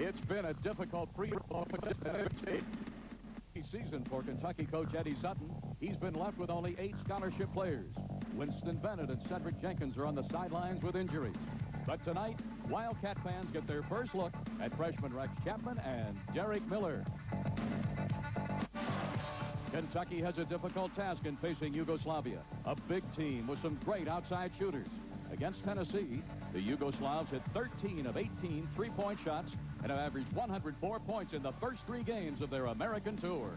It's been a difficult season for Kentucky coach Eddie Sutton. He's been left with only 8 scholarship players. Winston Bennett and Cedric Jenkins are on the sidelines with injuries. But tonight, Wildcat fans get their first look at freshman Rex Chapman and Derek Miller. Kentucky has a difficult task in facing Yugoslavia, a big team with some great outside shooters. Against Tennessee, the Yugoslavs hit 13 of 18 three-point shots and have averaged 104 points in the first 3 games of their American tour.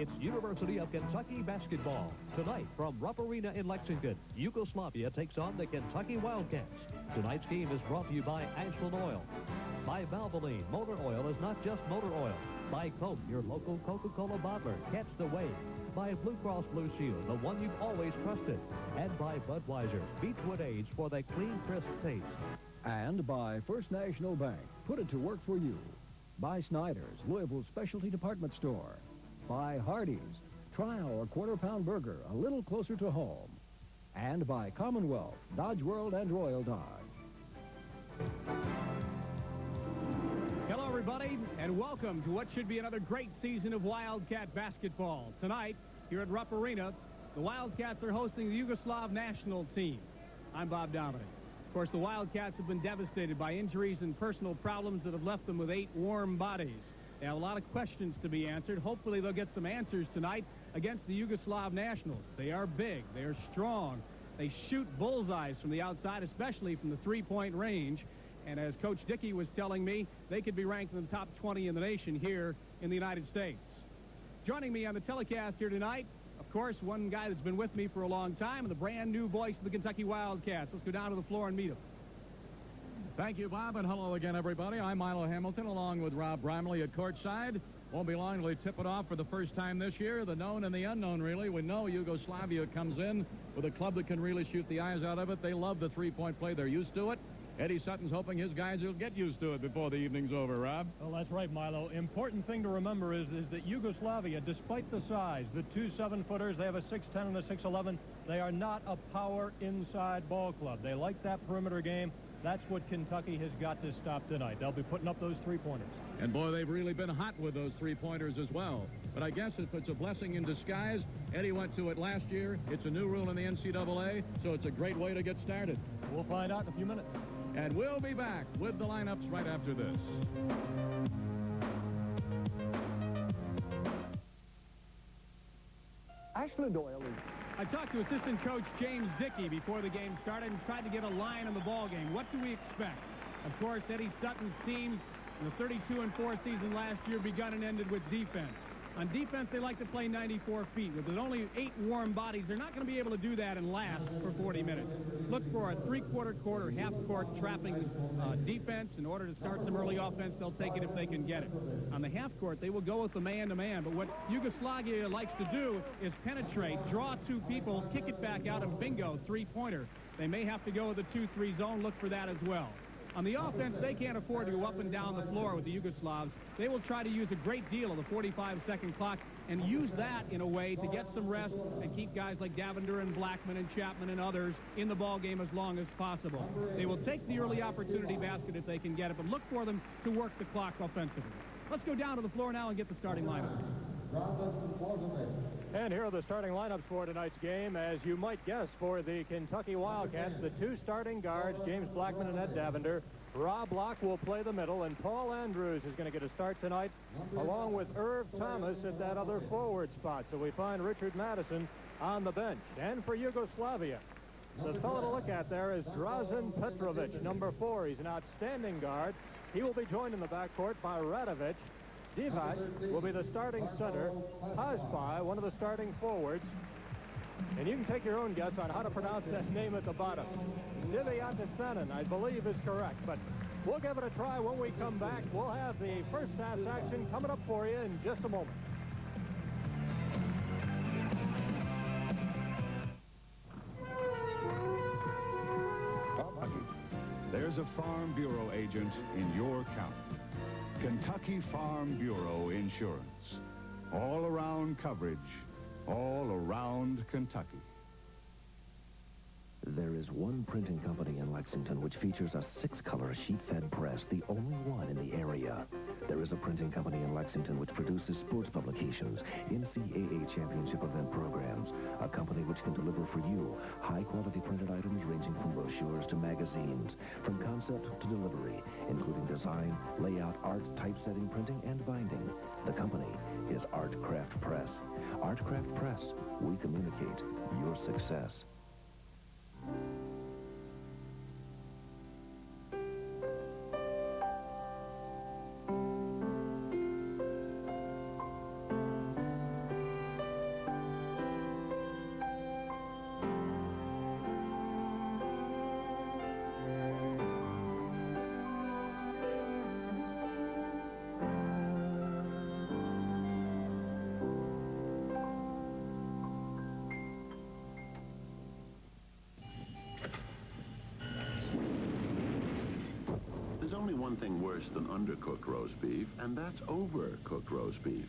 It's University of Kentucky basketball. Tonight from Rupp Arena in Lexington, Yugoslavia takes on the Kentucky Wildcats. Tonight's game is brought to you by Ashland Oil. By Valvoline, motor oil is not just motor oil. By Coke, your local Coca-Cola bottler. Catch the wave. By Blue Cross Blue Shield, the one you've always trusted. And by Budweiser, Beechwood Age for that clean, crisp taste. And by First National Bank. Put it to work for you. By Snyder's, Louisville Specialty Department Store. By Hardee's. Try our quarter-pound burger a little closer to home. And by Commonwealth, Dodge World, and Royal Dodge. Hello, everybody, and welcome to what should be another great season of Wildcat basketball. Tonight, here at Rupp Arena, the Wildcats are hosting the Yugoslav national team. I'm Bob Dominic. Of course, the Wildcats have been devastated by injuries and personal problems that have left them with 8 warm bodies. They have a lot of questions to be answered. Hopefully, they'll get some answers tonight against the Yugoslav nationals. They are big. They are strong. They shoot bullseyes from the outside, especially from the three-point range. And as Coach Dickey was telling me, they could be ranked in the top 20 in the nation here in the United States. Joining me on the telecast here tonight, of course, one guy that's been with me for a long time and the brand new voice of the Kentucky Wildcats. Let's go down to the floor and meet him. Thank you, Bob, and hello again, everybody. I'm Milo Hamilton, along with Rob Brimley at courtside. Won't be long till we tip it off for the first time this year. The known and the unknown, really. We know Yugoslavia comes in with a club that can really shoot the eyes out of it. They love the three-point play. They're used to it. Eddie Sutton's hoping his guys will get used to it before the evening's over, Rob. Well, that's right, Milo. Important thing to remember is that Yugoslavia, despite the size, the 2 7-footers, they have a 6'10 and a 6'11. They are not a power inside ball club. They like that perimeter game. That's what Kentucky has got to stop tonight. They'll be putting up those three-pointers. And, boy, they've really been hot with those three-pointers as well. But I guess if it's a blessing in disguise, Eddie went to it last year. It's a new rule in the NCAA, so it's a great way to get started. We'll find out in a few minutes. And we'll be back with the lineups right after this. Ashland Oil is... I talked to assistant coach James Dickey before the game started and tried to get a line on the ball game. What do we expect? Of course, Eddie Sutton's team in the 32-4 season last year begun and ended with defense. On defense, they like to play 94 feet. With only 8 warm bodies, they're not going to be able to do that and last for 40 minutes. Look for a three-quarter quarter, half-court trapping defense. In order to start some early offense, they'll take it if they can get it. On the half-court, they will go with the man-to-man. But what Yugoslavia likes to do is penetrate, draw 2 people, kick it back out, and bingo, three-pointer. They may have to go with a 2-3 zone. Look for that as well. On the offense, they can't afford to go up and down the floor with the Yugoslavs. They will try to use a great deal of the 45-second clock and use that in a way to get some rest and keep guys like Davender and Blackman and Chapman and others in the ball game as long as possible. They will take the early opportunity basket if they can get it, but look for them to work the clock offensively. Let's go down to the floor now and get the starting lineups. And here are the starting lineups for tonight's game. As you might guess, for the Kentucky Wildcats, the 2 starting guards, James Blackman and Ed Davender. Rob Locke will play the middle, and Paul Andrews is going to get a start tonight, along with Irv Thomas at that other forward spot. So we find Richard Madison on the bench. And for Yugoslavia, the fellow to look at there is Drazen Petrovic, number 4. He's an outstanding guard. He will be joined in the backcourt by Radovic. Divac will be the starting center. Pazpai, one of the starting forwards. And you can take your own guess on how to pronounce that name at the bottom. Ziviatasenin, I believe, is correct. But we'll give it a try when we come back. We'll have the first half action coming up for you in just a moment. There's a Farm Bureau agent in your county. Kentucky Farm Bureau Insurance. All around coverage, all around Kentucky. There is one printing company in Lexington which features a 6-color sheet-fed press, the only one in the area. There is a printing company in Lexington which produces sports publications, NCAA championship event programs, a company which can deliver for you high-quality printed items ranging from brochures to magazines, from concept to delivery, including design, layout, art, typesetting, printing, and binding. The company is Art Craft Press. Art Craft Press, we communicate your success. There's only one thing worse than undercooked roast beef, and that's overcooked roast beef.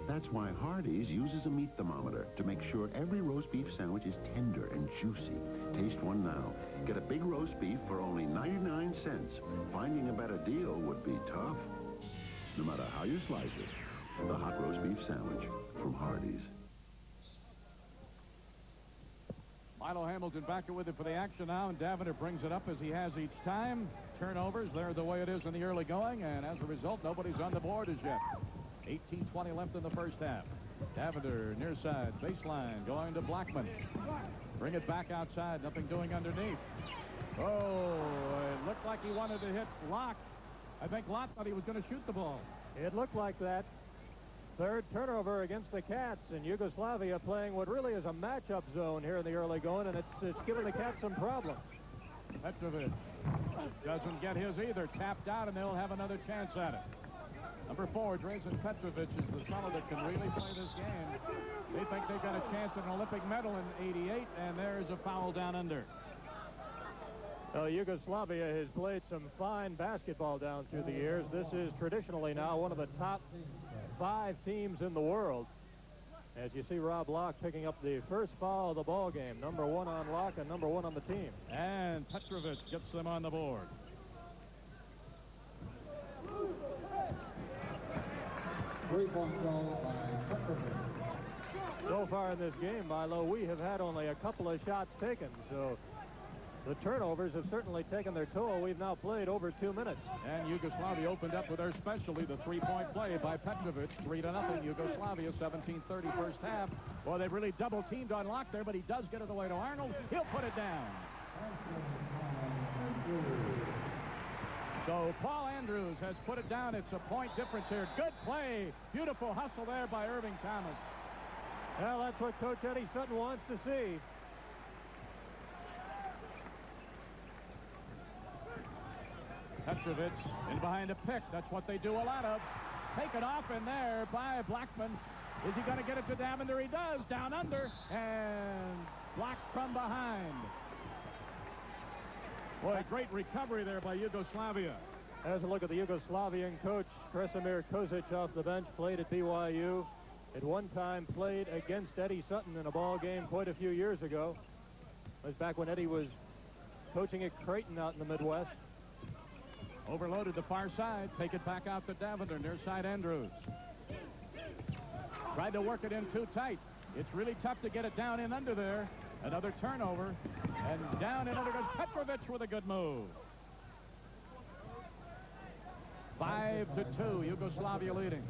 That's why Hardee's uses a meat thermometer to make sure every roast beef sandwich is tender and juicy. Taste one now. Get a big roast beef for only 99 cents. Finding a better deal would be tough. No matter how you slice it, the hot roast beef sandwich from Hardee's. Milo Hamilton back with it for the action now, and Davender brings it up as he has each time. Turnovers, they're the way it is in the early going, and as a result, nobody's on the board as yet. 18:20 left in the first half. Davender near side, baseline, going to Blackman. Bring it back outside, nothing doing underneath. Oh, it looked like he wanted to hit Locke. I think Locke thought he was going to shoot the ball. It looked like that. Third turnover against the Cats, and Yugoslavia playing what really is a matchup zone here in the early going, and it's giving the Cats some problems. Petrovic doesn't get his either. Tapped out, and they'll have another chance at it. Number 4, Drazen Petrovic, is the fellow that can really play this game. They think they've got a chance at an Olympic medal in '88, and there's a foul down under. Yugoslavia has played some fine basketball down through the years. This is traditionally now one of the top 5 teams in the world. As you see Rob Locke picking up the first foul of the ball game. Number 1 on Locke and number 1 on the team. And Petrovic gets them on the board. Three-point goal by Petrovic. So far in this game, Milo, we have had only a couple of shots taken, so the turnovers have certainly taken their toll. We've now played over 2 minutes. And Yugoslavia opened up with their specialty, the three-point play by Petrovic. 3-0 Yugoslavia, 17:30 first half. Boy, they've really double-teamed on Locke there, but he does get it away to Arnold. He'll put it down. So Paul Andrews has put it down. It's a point difference here. Good play. Beautiful hustle there by Irving Thomas. Well, that's what Coach Eddie Sutton wants to see. Petrovic in behind a pick. That's what they do a lot of. Taken off in there by Blackman. Is he going to get it to Davender? He does. Down under. And blocked from behind. Boy, great recovery there by Yugoslavia. As a look at the Yugoslavian coach, Kresimir Kozic off the bench, played at BYU. At one time played against Eddie Sutton in a ball game quite a few years ago. It was back when Eddie was coaching at Creighton out in the Midwest. Overloaded the far side. Take it back out to Davender. Near side Andrews. Tried to work it in too tight. It's really tough to get it down in under there. Another turnover. And down in under goes Petrovic with a good move. 5-2. Yugoslavia leading.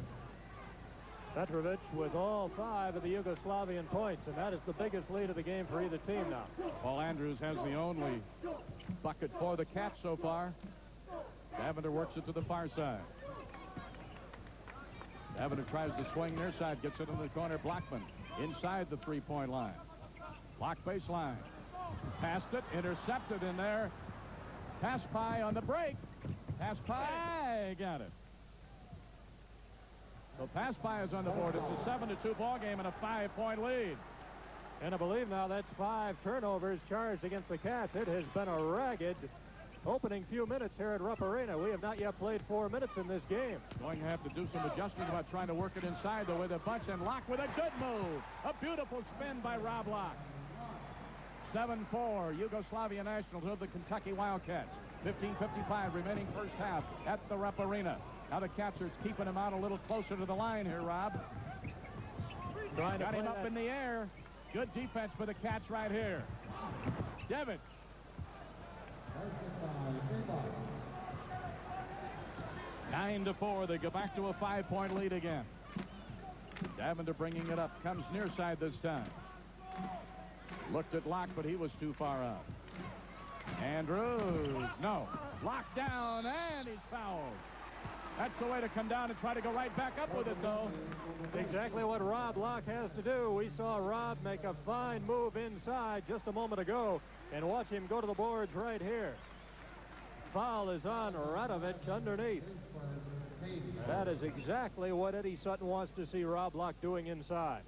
Petrovic with all 5 of the Yugoslavian points, and that is the biggest lead of the game for either team now. Paul Andrews has the only bucket for the Cats so far. Davender works it to the far side. Davender tries to swing near side, gets it in the corner. Blackman inside the three-point line. Lock baseline. Passed it, intercepted in there. Paspai on the break. Paspai got it. So Paspai is on the board. It's a 7-2 ball game and a 5-point lead. And I believe now that's 5 turnovers charged against the Cats. It has been a ragged opening few minutes here at Rupp Arena. We have not yet played 4 minutes in this game. Going to have to do some adjusting about trying to work it inside though with a bunch, and Locke with a good move. A beautiful spin by Rob Locke. 7-4 Yugoslavia Nationals over the Kentucky Wildcats. 15:55 remaining first half at the Rupp Arena. Now the Cats are keeping him out a little closer to the line here, Rob. Got him up in the air. Good defense for the Cats right here. Devitt. 9-4. They go back to a 5-point lead again. Davender bringing it up. Comes near side this time. Looked at Locke, but he was too far out. Andrews. No. Locked down, and he's fouled. That's the way to come down and try to go right back up with it, though. Exactly what Rob Locke has to do. We saw Rob make a fine move inside just a moment ago, and watch him go to the boards right here. Foul is on Radovich underneath. That is exactly what Eddie Sutton wants to see Rob Locke doing inside.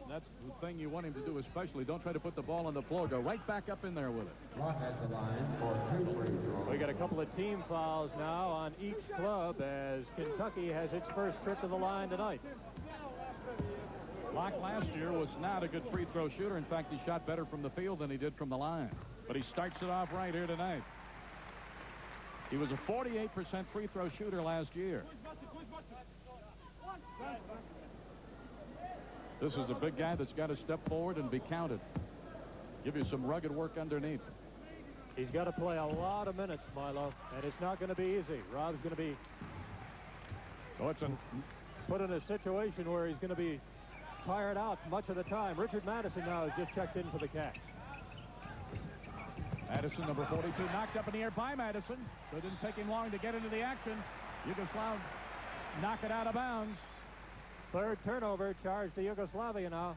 That's the thing you want him to do, especially. Don't try to put the ball on the floor. Go right back up in there with it. Locke at the line for 2 free throws. We got a couple of team fouls now on each club as Kentucky has its first trip to the line tonight. Locke last year was not a good free throw shooter. In fact, he shot better from the field than he did from the line. But he starts it off right here tonight. He was a 48% free throw shooter last year. This is a big guy that's got to step forward and be counted. Give you some rugged work underneath. He's got to play a lot of minutes, Milo, and it's not going to be easy. Rob's going to be put in a situation where he's going to be tired out much of the time. Richard Madison now has just checked in for the Cats. Madison, number 42, knocked up in the air by Madison. So it didn't take him long to get into the action. Yugoslav knock it out of bounds. Third turnover charged to Yugoslavia now.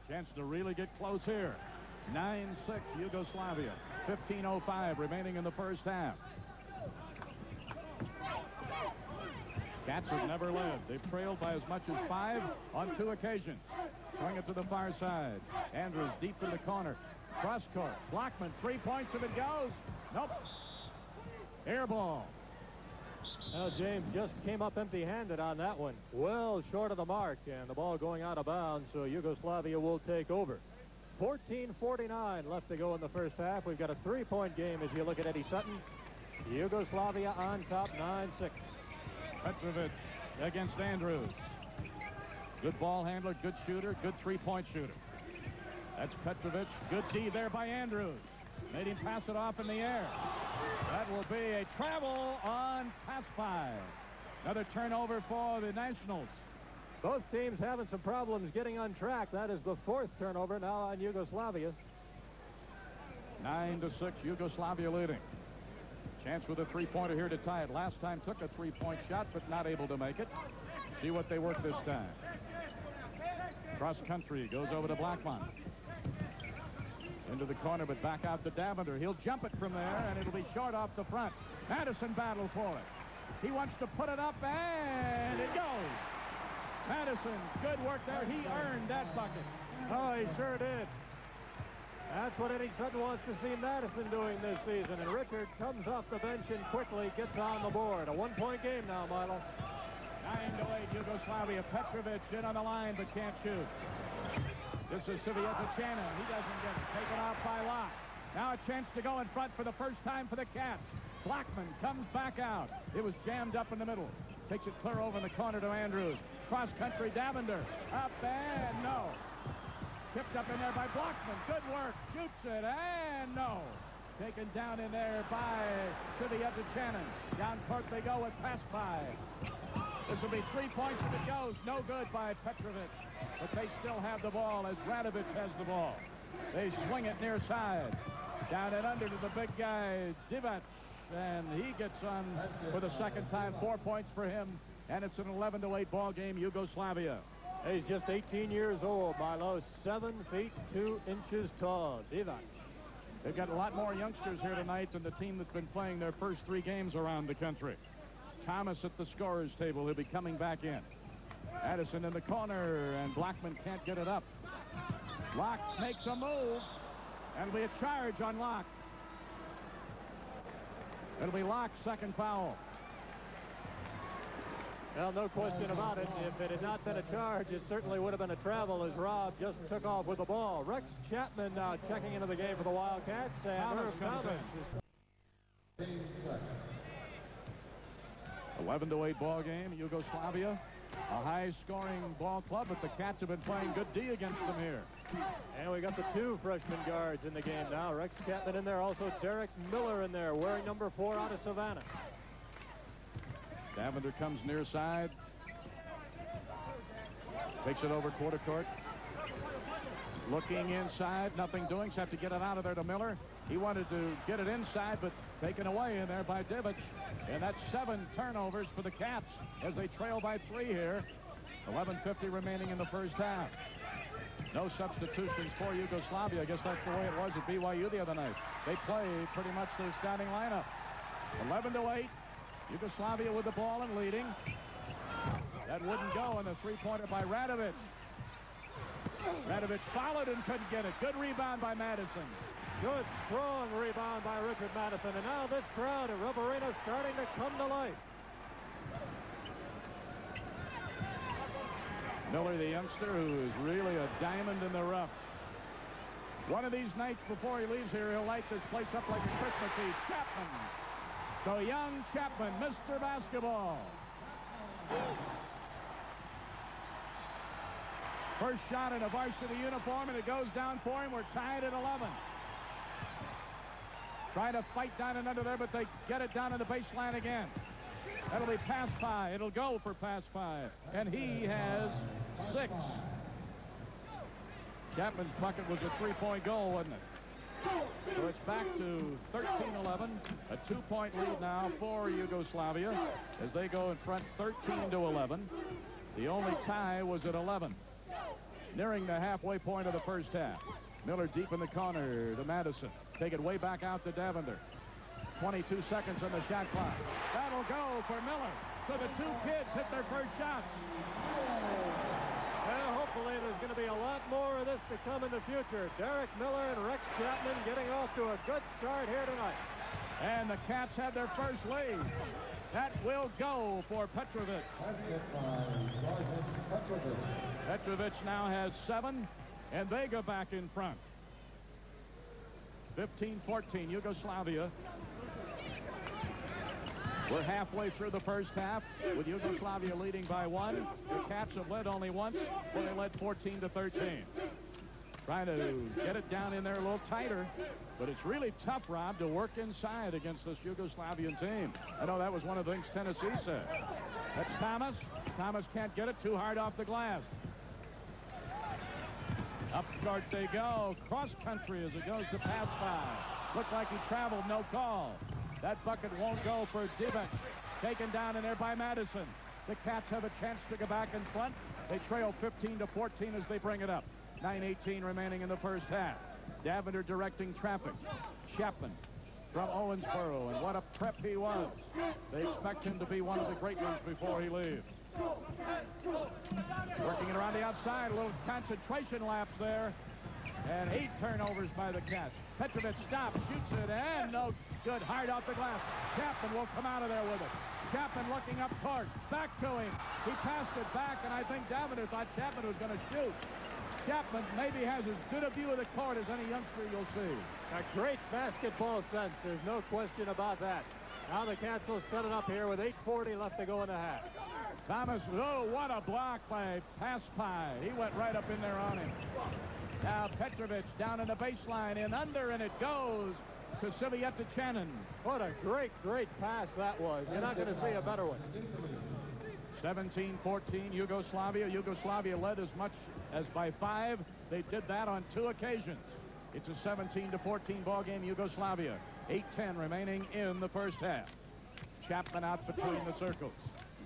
Chance to really get close here. 9-6 Yugoslavia. 15:05 remaining in the first half. Cats have never led. They've trailed by as much as 5 on 2 occasions. Throwing it to the far side. Andrews deep in the corner. Cross court. Blockman, 3 points if it goes. Nope. Air ball. Now James just came up empty-handed on that one. Well short of the mark, and the ball going out of bounds, so Yugoslavia will take over. 14:49 left to go in the first half. We've got a 3-point game as you look at Eddie Sutton. Yugoslavia on top, 9-6. Petrovic against Andrews. Good ball handler, good shooter, good 3-point shooter. That's Petrovic. Good D there by Andrews. Made him pass it off in the air. That will be a travel on pass 5. Another turnover for the Nationals. Both teams having some problems getting on track. That is the 4th turnover now on Yugoslavia. 9-6 Yugoslavia leading. Chance with a 3-pointer here to tie it. Last time took a 3-point shot, but not able to make it. See what they work this time. Cross country goes over to Blackmon. Into the corner, but back out to Davender. He'll jump it from there, and it'll be short off the front. Madison battled for it. He wants to put it up, and it goes. Madison, good work there. He earned that bucket. Oh, he sure did. That's what Eddie Sutton wants to see Madison doing this season. And Richard comes off the bench and quickly gets on the board. A 1-point game now, Milo. 9-8 Yugoslavia. Petrovic in on the line, but can't shoot. This is Prijateljska. He doesn't get it. Taken off by Locke. Now a chance to go in front for the first time for the Cats. Blackman comes back out. It was jammed up in the middle. Takes it clear over in the corner to Andrews. Cross country, Davender. Up and no. Tipped up in there by Blackman. Good work. Shoots it and no. Taken down in there by Prijateljska. Down court they go with pass 5. This will be 3 points if it goes. No good by Petrovic. But they still have the ball as Radovich has the ball. They swing it near side. Down and under to the big guy, Divac. And he gets on for the second time. 4 points for him. And it's an 11-8 ball game, Yugoslavia. He's just 18 years old, Milo. 7 feet 2 inches tall. Divac. They've got a lot more youngsters here tonight than the team that's been playing their first 3 games around the country. Thomas at the scorer's table. He'll be coming back in. Madison in the corner, and Blackman can't get it up. Locke makes a move. That'll be a charge on Locke. It'll be Locke's second foul. Well, no question about it. If it had not been a charge, it certainly would have been a travel as Rob just took off with the ball. Rex Chapman now checking into the game for the Wildcats. And Irv Thomas is 11-8 ball game. Yugoslavia, a high-scoring ball club, but the Cats have been playing good D against them here. And we got the two freshman guards in the game now. Rex Chapman in there, also Derek Miller in there, wearing number 4 out of Savannah. Davender comes near side. Takes it over quarter court. Looking inside, nothing doing. Just have to get it out of there to Miller. He wanted to get it inside, but taken away in there by Divic. And that's 7 turnovers for the Cats as they trail by 3 here. 11:50 remaining in the first half. No substitutions for Yugoslavia. I guess that's the way it was at BYU the other night. They play pretty much their starting lineup. 11-8. Yugoslavia with the ball and leading. That wouldn't go, and the three-pointer by Radovic. Radovic followed and couldn't get it. Good rebound by Madison. Good, strong rebound by Richard Madison. And now this crowd at Rupp Arena is starting to come to life. Miller, the youngster, who is really a diamond in the rough. One of these nights before he leaves here, he'll light this place up like a Christmas Eve. Chapman. So young Chapman, Mr. Basketball. First shot in a varsity uniform, and it goes down for him. We're tied at 11. Trying to fight down and under there, but they get it down in the baseline again. That'll be pass 5. It'll go for pass 5. And he has 6. Chapman's bucket was a 3-point goal, wasn't it? So it's back to 13-11. A 2-point lead now for Yugoslavia as they go in front 13-11. The only tie was at 11. Nearing the halfway point of the first half. Miller deep in the corner to Madison. Take it way back out to Davender. 22 seconds on the shot clock. That'll go for Miller. So the two kids hit their first shots. Well, hopefully there's going to be a lot more of this to come in the future. Derek Miller and Rex Chapman getting off to a good start here tonight. And the Cats have their first lead. That will go for Petrovic. Petrovic now has 7, and they go back in front. 15-14, Yugoslavia. We're halfway through the first half with Yugoslavia leading by 1. The Cats have led only once when they led 14-13. Trying to get it down in there a little tighter, but it's really tough, Rob, to work inside against this Yugoslavian team. I know that was one of the things Tennessee said. That's Thomas. Thomas can't get it, too hard off the glass. Up court they go. Cross country as it goes to pass 5. Looked like he traveled, no call. That bucket won't go for Divic. Taken down in there by Madison. The Cats have a chance to go back in front. They trail 15-14 as they bring it up. 9:18 remaining in the first half. Davender directing traffic. Chapman from Owensboro, and what a prep he was. They expect him to be one of the great ones before he leaves. Working it around the outside, a little concentration lapse there. And 8 turnovers by the Cats. Petrovic stops, shoots it, and no good. Hard off the glass. Chapman will come out of there with it. Chapman looking up court. Back to him. He passed it back, and I think Davender thought Chapman was going to shoot. Chapman maybe has as good a view of the court as any youngster you'll see. A great basketball sense. There's no question about that. Now the Cats will set it up here with 8:40 left to go in the half. Thomas, oh, what a block by Paspai. He went right up in there on him. Now Petrovic down in the baseline and under, and it goes to Sivieta Channon. What a great, great pass that was. You're not going to see a better one. 17-14 Yugoslavia. Yugoslavia led as much as by 5. They did that on 2 occasions. It's a 17-14 ball game, Yugoslavia. 8:10 remaining in the first half. Chapman out between the circles.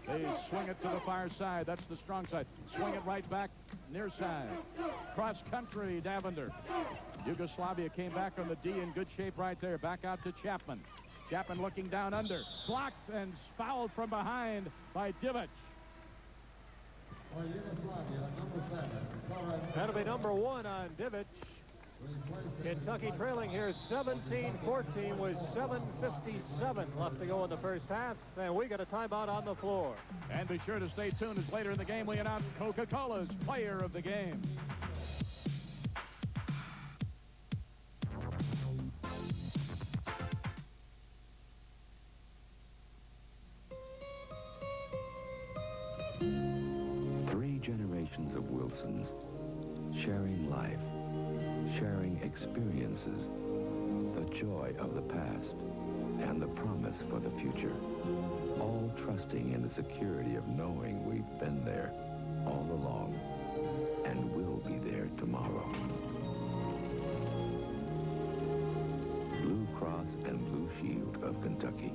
They swing it to the far side. That's the strong side. Swing it right back near side. Cross country, Davender. Yugoslavia came back on the D in good shape right there. Back out to Chapman. Chapman looking down under. Blocked and fouled from behind by Divic. For Yugoslavia, number 7. That'll be number 1 on Divic. Kentucky trailing here 17-14 with 7:57 left to go in the first half. And we got a timeout on the floor. And be sure to stay tuned as later in the game we announce Coca-Cola's player of the game. Three generations of Wilsons, sharing life, sharing experiences, the joy of the past, and the promise for the future. All trusting in the security of knowing we've been there all along and will be there tomorrow. Blue Cross and Blue Shield of Kentucky.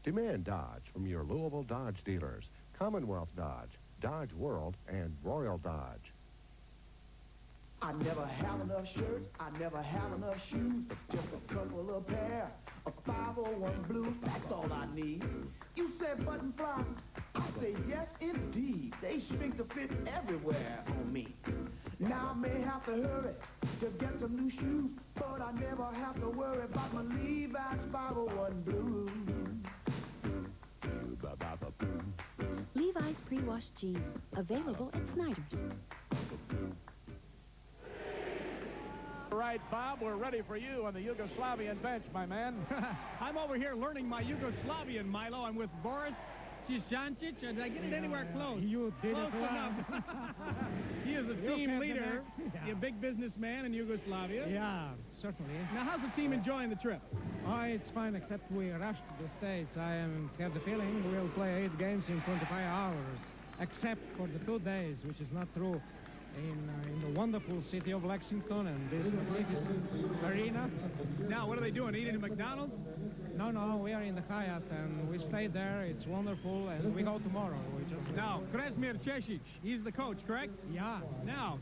Demand Dodge from your Louisville Dodge dealers, Commonwealth Dodge, Dodge World, and Royal Dodge. I never have enough shirts, I never have enough shoes, just a couple of pair of 501 blues, that's all I need. You said button fly, I say yes indeed. They shrink to fit everywhere on me. Now I may have to hurry to get some new shoes, but I never have to worry about my Levi's 501 blues. Levi's pre-washed jeans, available at Snyder's. All right, Bob, we're ready for you on the Yugoslavian bench, my man. I'm over here learning my Yugoslavian, Milo. I'm with Boris Cishancic. Did I get it anywhere close? You did close it well. enough. He is a team leader, a big businessman in Yugoslavia. Yeah, certainly. Now, how's the team enjoying the trip? Oh, it's fine, except we rushed the States. I have the feeling we'll play 8 games in 25 hours, except for the 2 days, which is not true. In the wonderful city of Lexington and this magnificent arena. Now, what are they doing? Eating at McDonald's? No, we are in the Hyatt, and we stayed there. It's wonderful, and we go tomorrow. Now, Krasmir Cesic, he's the coach, correct? Yeah. Now,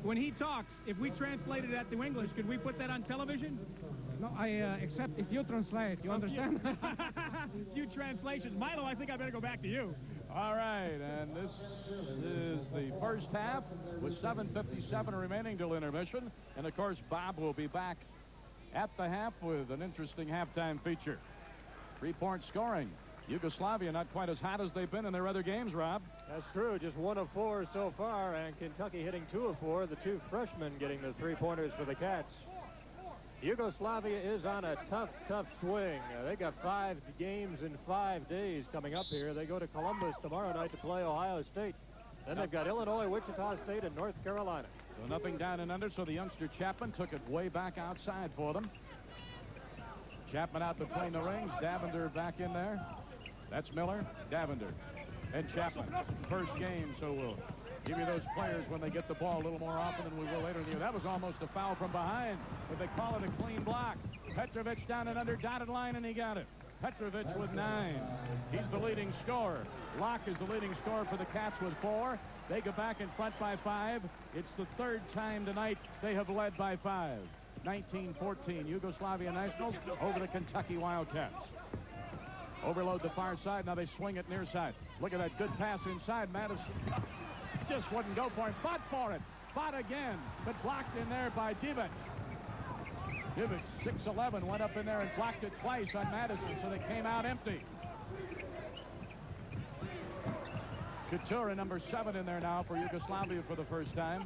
when he talks, if we translated that to English, could we put that on television? No, except if you translate, you understand? Few translations. Milo, I think I better go back to you. All right, and this is the first half with 7:57 remaining till intermission. And, of course, Bob will be back at the half with an interesting halftime feature. 3-point scoring. Yugoslavia not quite as hot as they've been in their other games, Rob. That's true. Just 1 of 4 so far, and Kentucky hitting 2 of 4. The 2 freshmen getting the 3-pointers for the Cats. Yugoslavia is on a tough swing. They got 5 games in 5 days coming up here. They go to Columbus tomorrow night to play Ohio State. Then they've got Illinois, Wichita State, and North Carolina. So nothing down and under, so the youngster Chapman took it way back outside for them. Chapman out between the rings. Davender back in there. That's Miller, Davender, and Chapman. First game, so we'll give you those players when they get the ball a little more often than we will later in the year. That was almost a foul from behind, but they call it a clean block. Petrovic down and under, dotted line, and he got it. Petrovic with 9. He's the leading scorer. Locke is the leading scorer for the Cats with 4. They go back in front by 5. It's the 3rd time tonight they have led by 5. 19-14, Yugoslavia Nationals over the Kentucky Wildcats. Overload the far side. Now they swing it near side. Look at that good pass inside. Madison just wouldn't go for it. Fought for it. Fought again, but blocked in there by Divic. Divic, 6'11", went up in there and blocked it twice on Madison, so they came out empty. Couture, number 7 in there now for Yugoslavia for the first time.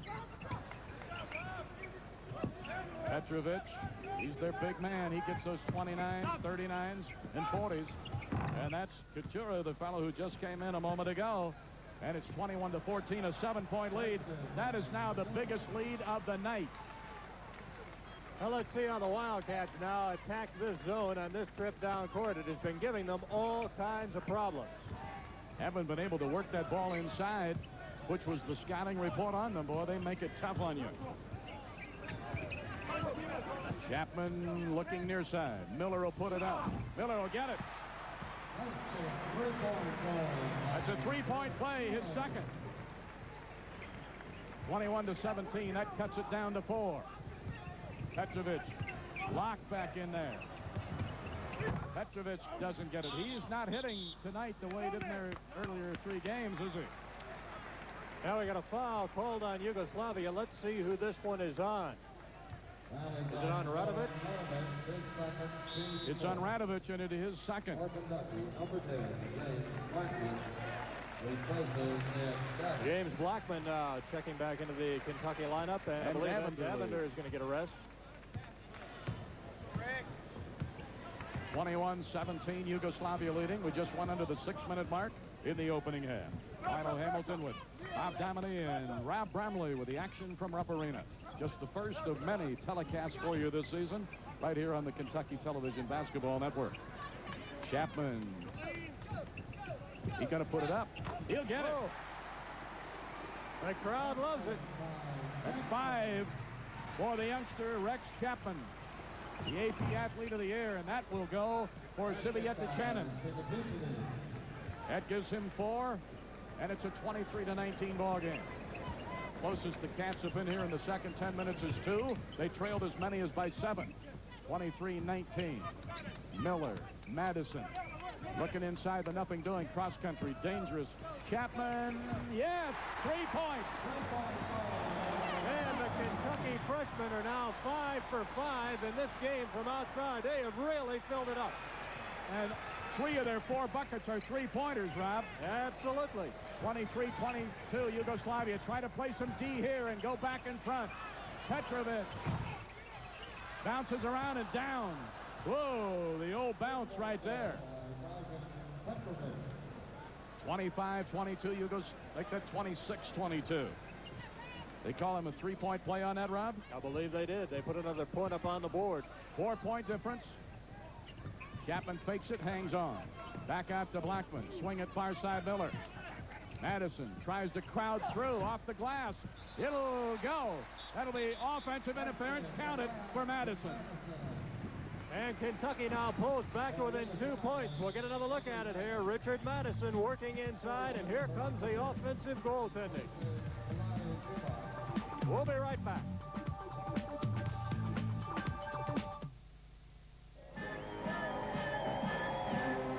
Petrovic, he's their big man. He gets those 29s, 39s, and 40s. And that's Couture, the fellow who just came in a moment ago. And it's 21-14, a 7-point lead. That is now the biggest lead of the night. Well, let's see how the Wildcats now attack this zone on this trip down court. It has been giving them all kinds of problems. Haven't been able to work that ball inside, which was the scouting report on them. Boy, they make it tough on you. Chapman looking near side. Miller will put it up. Miller will get it. That's a three-point play, his second. 21-17. That cuts it down to 4. Petrovic locked back in there. Petrovic doesn't get it. He's not hitting tonight the way he did in their earlier 3 games, is he? Now we got a foul called on Yugoslavia. Let's see who this one is on. Is it on Radovic? It's on Radovic, and it is his second. James Blackman checking back into the Kentucky lineup, and I believe Davender is going to get a rest. 21-17, Yugoslavia leading. We just went under the 6-minute mark in the opening half. Milo Hamilton with Bob Damany and Rob Bramley with the action from Rupp Arena. Just the first of many telecasts for you this season, right here on the Kentucky Television Basketball Network. Chapman. He's going to put it up. He'll get it. The crowd loves it. That's 5 for the youngster, Rex Chapman. The AP Athlete of the Year, and that will go for Sivieta Channon. That gives him 4, and it's a 23-19 ball game. Closest the Cats have been here in the second 10 minutes is 2. They trailed as many as by 7. 23-19. Miller, Madison, looking inside the nothing doing cross country, dangerous. Chapman, yes, 3 points. And the Kentucky freshmen are now 5 for 5 in this game from outside. They have really filled it up. And 3 of their 4 buckets are 3-pointers, Rob. Absolutely. 23-22, Yugoslavia. Try to play some D here and go back in front. Petrovic bounces around and down. Whoa, the old bounce right there. 25-22, Yugos like that 26-22. They call him a 3-point play on that, Rob? I believe they did. They put another point up on the board. 4-point difference. Chapman fakes it, hangs on. Back out to Blackman. Swing it far side, Miller. Madison tries to crowd through off the glass. It'll go. That'll be offensive interference counted for Madison. And Kentucky now pulls back to within 2 points. We'll get another look at it here. Richard Madison working inside, and here comes the offensive goaltending. We'll be right back.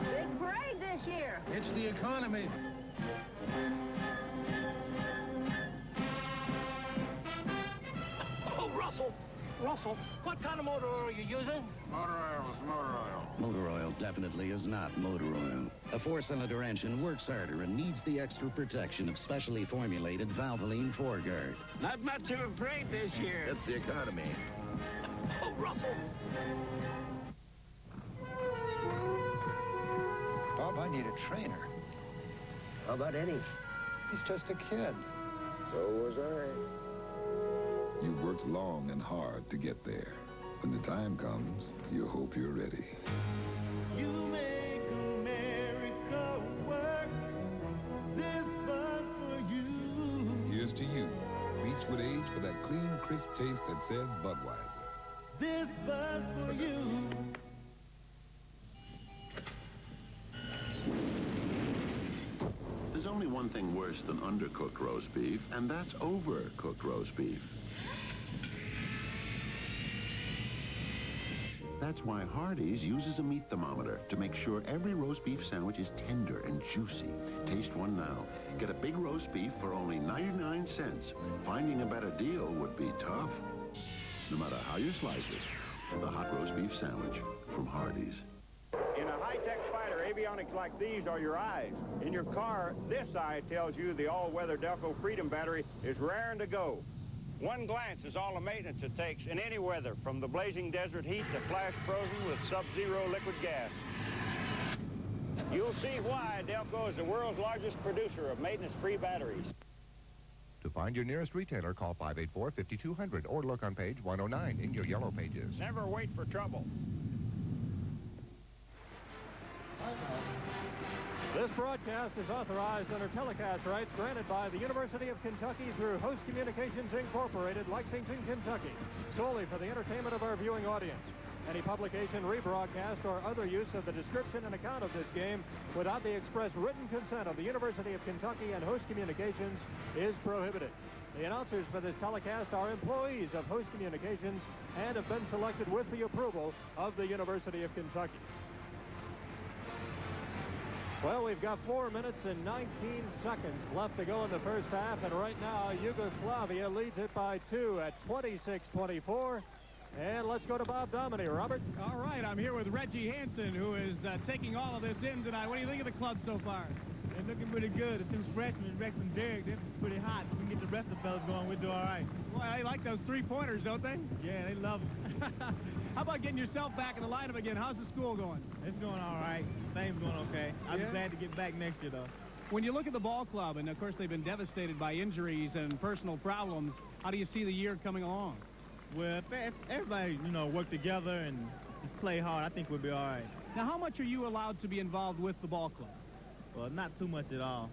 Big parade this year. It's the economy. Oh, Russell, what kind of motor oil are you using? Motor oil is motor oil. Motor oil definitely is not motor oil. A 4-cylinder engine works harder and needs the extra protection of specially formulated Valvoline 4-guard. Not much of a parade this year. It's the economy. Oh, Russell. Bob, I need a trainer. How about Eddie? He's just a kid. So was I. You've worked long and hard to get there. When the time comes, you hope you're ready. You make America work. This bus for you. Here's to you. Reach with age for that clean, crisp taste that says Budweiser. This bus for you. There's only one thing worse than undercooked roast beef, and that's overcooked roast beef. That's why Hardee's uses a meat thermometer to make sure every roast beef sandwich is tender and juicy. Taste one now. Get a big roast beef for only 99 cents. Finding a better deal would be tough. No matter how you slice it, the hot roast beef sandwich from Hardee's. In a high-tech fighter, avionics like these are your eyes. In your car, this eye tells you the all-weather Delco Freedom battery is raring to go. One glance is all the maintenance it takes in any weather, from the blazing desert heat to flash frozen with sub-zero liquid gas. You'll see why Delco is the world's largest producer of maintenance-free batteries. To find your nearest retailer, call 584-5200 or look on page 109 in your yellow pages. Never wait for trouble. This broadcast is authorized under telecast rights granted by the University of Kentucky through Host Communications Incorporated, Lexington, Kentucky, solely for the entertainment of our viewing audience. Any publication, rebroadcast, or other use of the description and account of this game without the express written consent of the University of Kentucky and Host Communications is prohibited. The announcers for this telecast are employees of Host Communications and have been selected with the approval of the University of Kentucky. Well, we've got 4 minutes and 19 seconds left to go in the first half, and right now Yugoslavia leads it by 2 at 26-24. And let's go to Bob Dominy. Robert? All right, I'm here with Reggie Hansen, who is taking all of this in tonight. What do you think of the club so far? They're looking pretty good. The two freshmen, Rex and Derek, they're pretty hot. We can get the rest of the fellas going. We'll do all right. Boy, they like those three-pointers, don't they? Yeah, they love them. How about getting yourself back in the lineup again? How's the school going? It's going all right. Things going okay. I'll be glad to get back next year, though. When you look at the ball club, and of course they've been devastated by injuries and personal problems, how do you see the year coming along? Well, if everybody, work together and just play hard, I think we'll be all right. Now, how much are you allowed to be involved with the ball club? Well, not too much at all.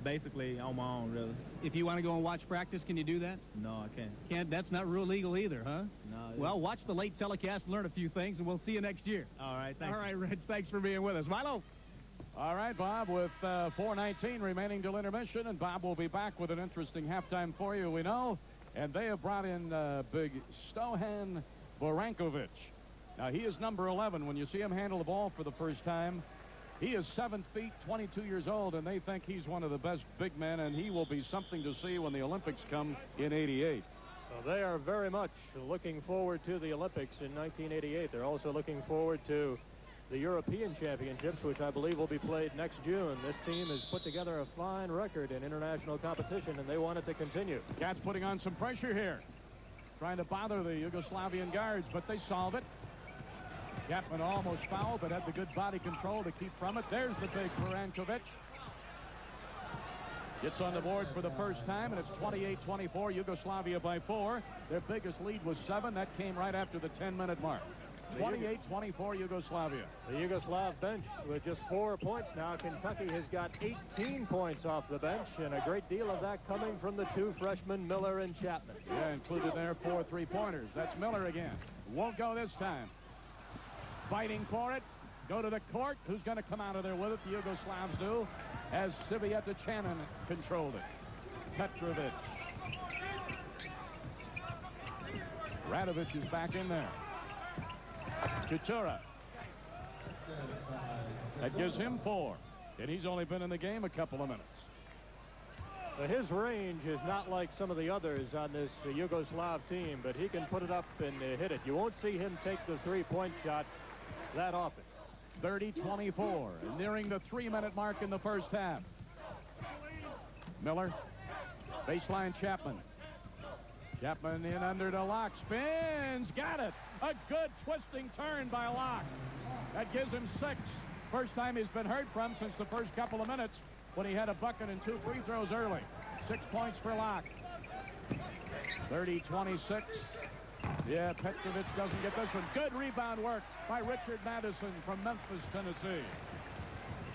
Basically on my own, really. If you want to go and watch practice, can you do that? No, I can't. Can't? That's not real legal either, huh? No. Well, watch the late telecast, learn a few things, and we'll see you next year. All right, thanks. All right, Reg, thanks for being with us. Milo? All right, Bob, with 4:19 remaining till intermission, and Bob will be back with an interesting halftime for you, we know. And they have brought in big Stojan Vorankovic. Now, he is number 11. When you see him handle the ball for the first time, he is 7 feet, 22 years old, and they think he's one of the best big men, and he will be something to see when the Olympics come in '88. Well, they are very much looking forward to the Olympics in 1988. They're also looking forward to the European Championships, which I believe will be played next June. This team has put together a fine record in international competition, and they want it to continue. Cats putting on some pressure here, trying to bother the Yugoslavian guards, but they solve it. Chapman almost fouled, but had the good body control to keep from it. There's the big Vorankovic. Gets on the board for the first time, and it's 28-24, Yugoslavia by 4. Their biggest lead was 7. That came right after the 10-minute mark. 28-24 Yugoslavia. The Yugoslav bench with just 4 points now. Kentucky has got 18 points off the bench, and a great deal of that coming from the 2 freshmen, Miller and Chapman. Yeah, included there 4 three-pointers. That's Miller again. Won't go this time. Fighting for it. Go to the court. Who's going to come out of there with it? The Yugoslavs do, as Sviatochanin controlled it. Petrovic. Radovic is back in there. Kutura. That gives him 4. And he's only been in the game a couple of minutes. His range is not like some of the others on this Yugoslav team, but he can put it up and hit it. You won't see him take the three-point shot that often. 30-24, nearing the 3-minute mark in the first half. Miller, baseline Chapman. Chapman in under to Locke, spins, got it. A good twisting turn by Locke. That gives him 6. First time he's been heard from since the first couple of minutes when he had a bucket and 2 free throws early. 6 points for Locke. 30-26. Yeah, Petrovic doesn't get this one. Good rebound work by Richard Madison from Memphis, Tennessee.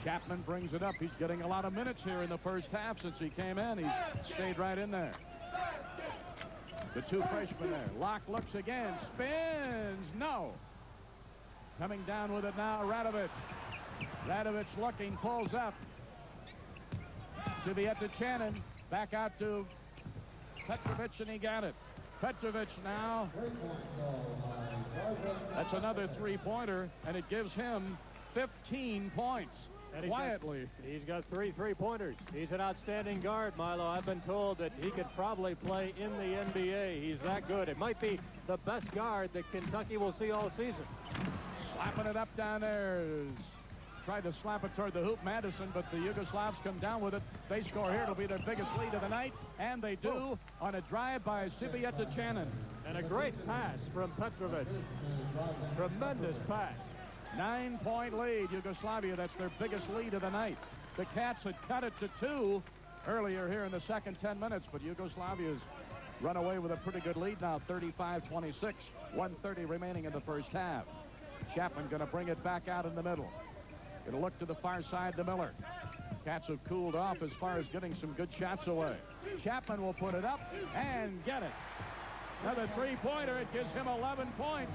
Chapman brings it up. He's getting a lot of minutes here in the first half since he came in. He's stayed right in there. The 2 freshmen there. Locke looks again. Spins. No. Coming down with it now, Radovic. Radovic looking, pulls up. Sviatochanin back out to Petrovic, and he got it. Petrovic now. That's another 3-pointer, and it gives him 15 points. And quietly. He's got 3 three-pointers. He's an outstanding guard, Milo. I've been told that he could probably play in the NBA. He's that good. It might be the best guard that Kentucky will see all season. Slapping it up down there is tried to slap it toward the hoop, Madison, but the Yugoslavs come down with it. They score here. It'll be their biggest lead of the night, and they do on a drive by Sivijeta Chanin. And a great pass from Petrovic. Tremendous pass. 9-point lead, Yugoslavia. That's their biggest lead of the night. The Cats had cut it to 2 earlier here in the second 10 minutes, but Yugoslavia's run away with a pretty good lead now, 35-26. 1:30 remaining in the first half. Chapman going to bring it back out in the middle. Going to look to the far side to Miller. Cats have cooled off as far as getting some good shots away. Chapman will put it up and get it. Another three-pointer. It gives him 11 points.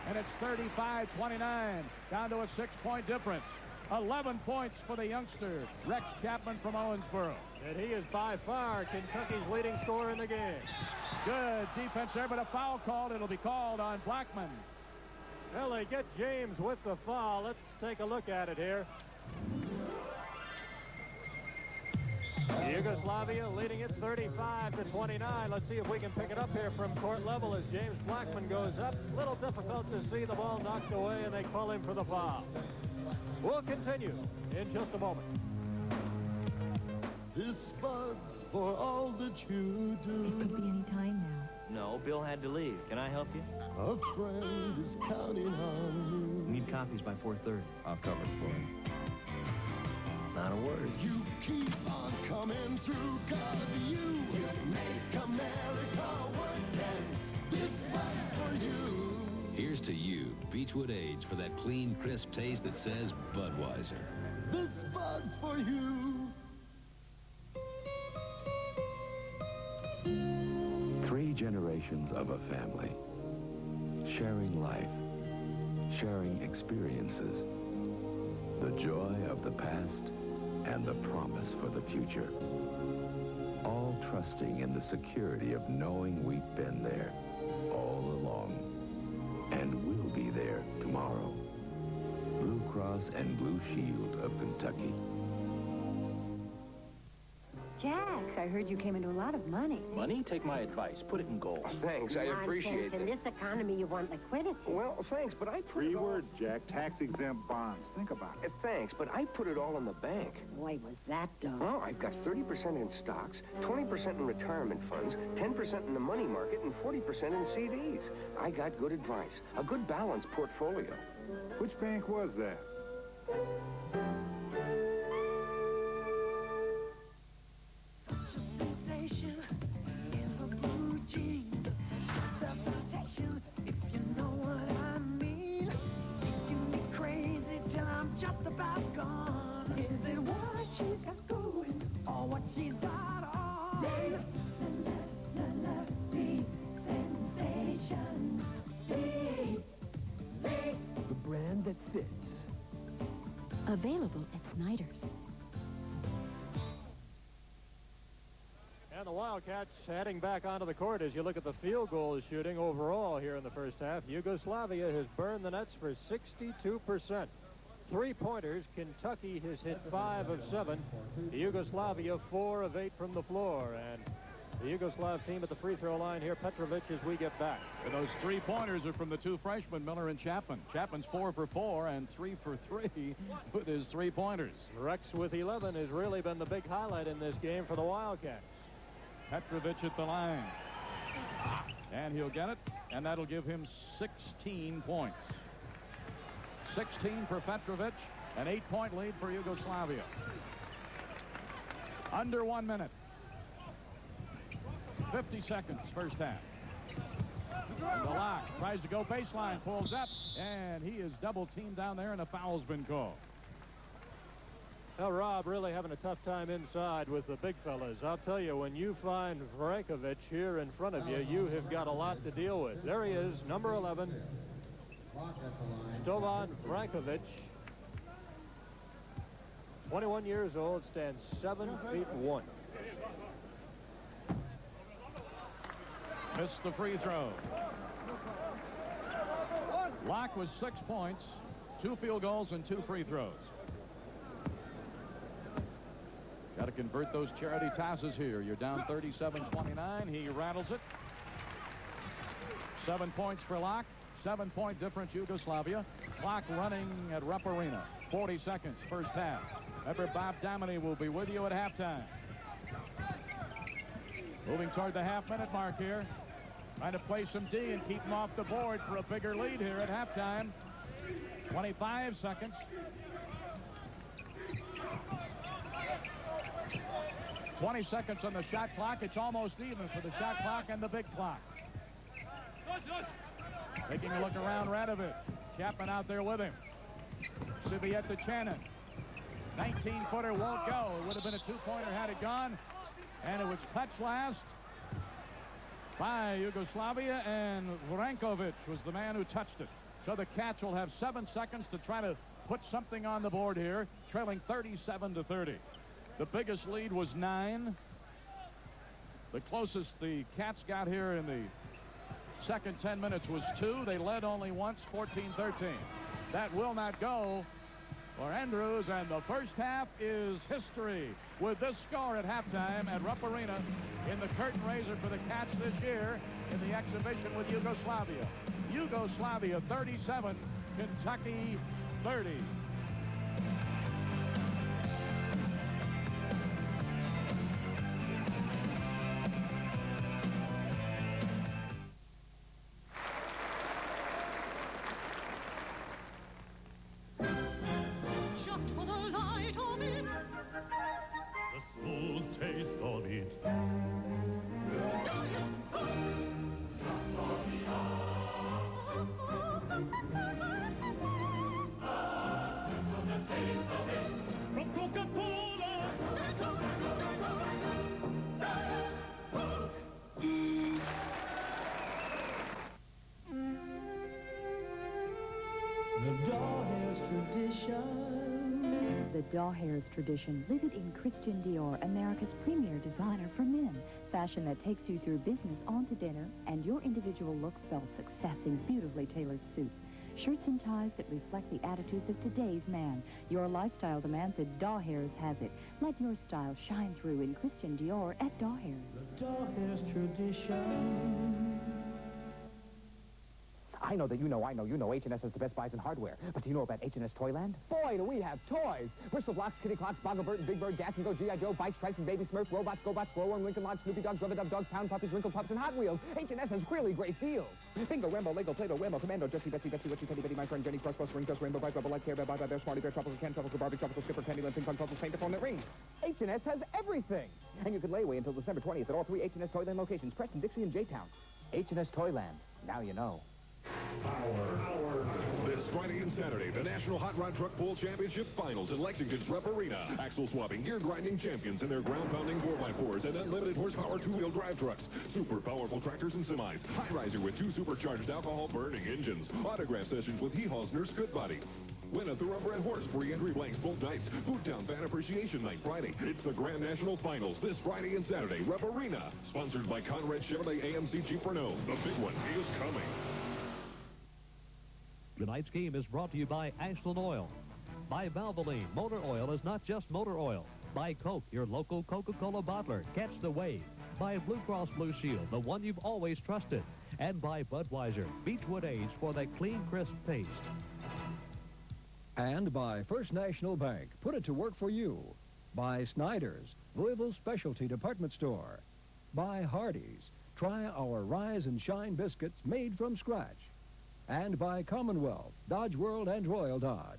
And it's 35-29, down to a 6-point difference. 11 points for the youngster, Rex Chapman from Owensboro. And he is by far Kentucky's leading scorer in the game. Good defense there, but a foul called. It'll be called on Blackman. Well, they get James with the foul. Let's take a look at it here. Yugoslavia leading it 35-29. Let's see if we can pick it up here from court level as James Blackman goes up. A little difficult to see the ball knocked away, and they call him for the foul. We'll continue in just a moment. This bud's for all that you do. It could be any time now. No, Bill had to leave. Can I help you? A friend is counting on you. Need copies by 4:30. I'll cover it for you. Not a word. You keep on coming through, 'cause you make America work, and this bud's for you. Here's to you, Beechwood Age, for that clean, crisp taste that says Budweiser. This bud's for you. 3 generations of a family, sharing life, sharing experiences, the joy of the past and the promise for the future, all trusting in the security of knowing we've been there all along and will be there tomorrow. Blue Cross and Blue Shield of Kentucky. Jack, I heard you came into a lot of money. Money? Take my advice. Put it in gold. Thanks, I appreciate In it. this economy, you want liquidity. Well, thanks, but I put 3 it all... words, Jack. Tax-exempt bonds. Think about it. Thanks, but I put it all in the bank. Boy, was that dumb. Well, I've got 30% in stocks, 20% in retirement funds, 10% in the money market, and 40% in CDs. I got good advice. A good balanced portfolio. Which bank was that? The brand that fits. Available at Snyder's. And the Wildcats heading back onto the court as you look at the field goal shooting overall here in the first half. Yugoslavia has burned the nets for 62%. 3-pointers, Kentucky has hit 5 of 7. Yugoslavia 4 of 8 from the floor. And the Yugoslav team at the free throw line here, Petrovic, as we get back. And those 3-pointers are from the 2 freshmen, Miller and Chapman. Chapman's 4 for 4 and 3 for 3 with his 3-pointers. Rex with 11 has really been the big highlight in this game for the Wildcats. Petrovic at the line. And he'll get it, and that'll give him 16 points. 16 for Petrovic, an 8-point lead for Yugoslavia. Under 1 minute. 50 seconds, first half. And the lock tries to go baseline, pulls up, and he is double-teamed down there, and a foul's been called. Now, Rob really having a tough time inside with the big fellas. I'll tell you, when you find Vrankovic here in front of you, you have got a lot to deal with. There he is, number 11. Stovan Vrankovic, 21 years old, stands 7 feet 1. Missed the free throw. Locke was 6 points, 2 field goals, and 2 free throws. Got to convert those charity tosses here. You're down 37-29. He rattles it. 7 points for Locke. 7-point difference, Yugoslavia. Clock running at Rupp Arena. 40 seconds, first half. Remember, Bob Dominy will be with you at halftime. Moving toward the half-minute mark here. Trying to play some D and keep them off the board for a bigger lead here at halftime. 25 seconds. $20 seconds on the shot clock. It's almost even for the shot clock and the big clock. Taking a look around Radovich. Chapman out there with him. Siviet to Channon. 19-footer won't go. It would have been a two-pointer had it gone. And it was touched last by Yugoslavia, and Vrankovic was the man who touched it. So the Cats will have 7 seconds to try to put something on the board here, trailing 37-30. The biggest lead was 9. The closest the Cats got here in the second 10 minutes was 2. They led only once, 14-13. That will not go for Andrews, and the first half is history with this score at halftime at Rupp Arena in the curtain raiser for the Cats this year in the exhibition with Yugoslavia. Yugoslavia 37, Kentucky 30. The Dawhair's tradition, lived in Christian Dior, America's premier designer for men. Fashion that takes you through business on to dinner, and your individual look spells success in beautifully tailored suits. Shirts and ties that reflect the attitudes of today's man. Your lifestyle demands it. Dawhair's has it. Let your style shine through in Christian Dior at Dawhair's. The Dawhair's tradition. I know that you know H&S has the best buys in hardware. But do you know about H&S Toyland? Boy, do we have toys! Bristol Blocks, Kitty Clocks, Bogglebert, and Big Bird, Gas and Go, G.I. Joe, Bikes, Trikes, and Baby Smurfs, Robots, GoBots, Glowworm, Lincoln Logs, Snoopy Dogs, Rubber Dub Dogs, Pound Puppies, Wrinkle Pups, and Hot Wheels. H&S has really great deals. Bingo, Rambo, Lego, Play-Doh, Whammo, Commando, Jessie, Betsy, Witchy, Teddy, Betty, My Friend, Jenny, Crossbow, Ring Dust, Rainbow, Bright, Rubber, Light, Care Bear, Bye Bye Bear, Smarty Bear, Tropical Ken, Tropical Barbie, Tropical Skipper, Candyland, Ping Pong, Puzzles, Paint, the Phone that rings. H&S has everything! And you can lay away until December 20th at all 3 H&S Toyland locations, Preston, Dixie, and J-Town. H&S Toyland. Now you know. This Friday and Saturday, the National Hot Rod Truck Pull Championship Finals in Lexington's Rupp Arena. Axle swapping, gear grinding champions in their ground-pounding 4x4s and unlimited horsepower two-wheel drive trucks. Super powerful tractors and semis. High riser with 2 supercharged alcohol-burning engines. Autograph sessions with Hee-Haw's Good Body. Win a Thoroughbred Horse free entry blanks both nights. Foodtown Fan Appreciation Night Friday. It's the Grand National Finals this Friday and Saturday. Rupp Arena. Sponsored by Conrad Chevrolet AMC Jeep Renault. The big one is coming. Tonight's game is brought to you by Ashland Oil. By Valvoline. Motor oil is not just motor oil. By Coke, your local Coca-Cola bottler. Catch the wave. By Blue Cross Blue Shield, the one you've always trusted. And by Budweiser. Beechwood Age for that clean, crisp taste. And by First National Bank. Put it to work for you. By Snyder's, Louisville Specialty Department Store. By Hardee's. Try our Rise and Shine biscuits made from scratch. And by Commonwealth, Dodge World, and Royal Dodge.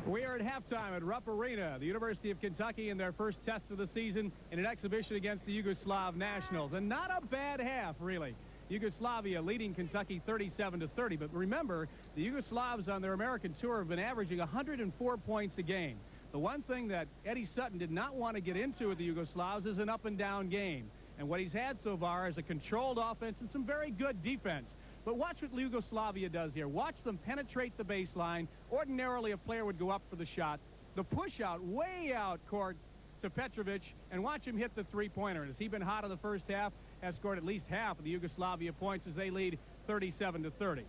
We are at halftime at Rupp Arena, the University of Kentucky in their first test of the season in an exhibition against the Yugoslav Nationals. And not a bad half, really. Yugoslavia leading Kentucky 37-30. But remember, the Yugoslavs on their American tour have been averaging 104 points a game. The one thing that Eddie Sutton did not want to get into with the Yugoslavs is an up-and-down game. And what he's had so far is a controlled offense and some very good defense. But watch what Yugoslavia does here. Watch them penetrate the baseline. Ordinarily, a player would go up for the shot. The push-out way out court to Petrovic, and watch him hit the three-pointer. Has he been hot in the first half? Has scored at least half of the Yugoslavia points as they lead 37-30.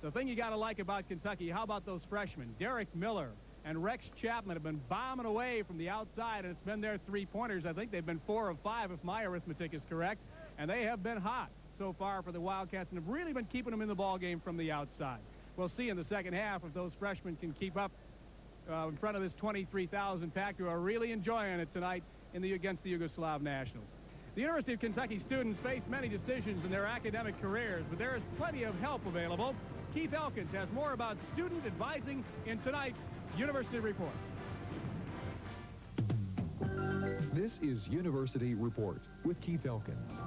The thing you got to like about Kentucky, how about those freshmen? Derek Miller and Rex Chapman have been bombing away from the outside, and it's been their three-pointers. I think they've been 4 of 5, if my arithmetic is correct, and they have been hot so far for the Wildcats and have really been keeping them in the ball game from the outside. we'll see in the second half if those freshmen can keep up in front of this 23,000 pack who are really enjoying it tonight against the Yugoslav Nationals. The University of Kentucky students face many decisions in their academic careers, but there is plenty of help available. Keith Elkins has more about student advising in tonight's University Report. This is University Report with Keith Elkins.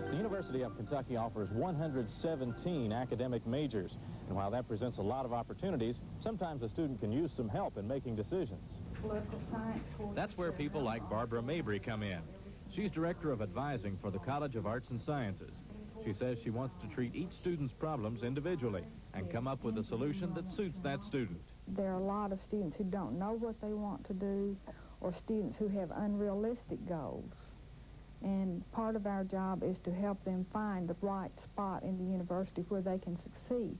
The University of Kentucky offers 117 academic majors. And while that presents a lot of opportunities, sometimes a student can use some help in making decisions. Political science course. That's where people like Barbara Mabry come in. She's director of advising for the College of Arts and Sciences. She says she wants to treat each student's problems individually and come up with a solution that suits that student. There are a lot of students who don't know what they want to do, or students who have unrealistic goals. And part of our job is to help them find the right spot in the university where they can succeed.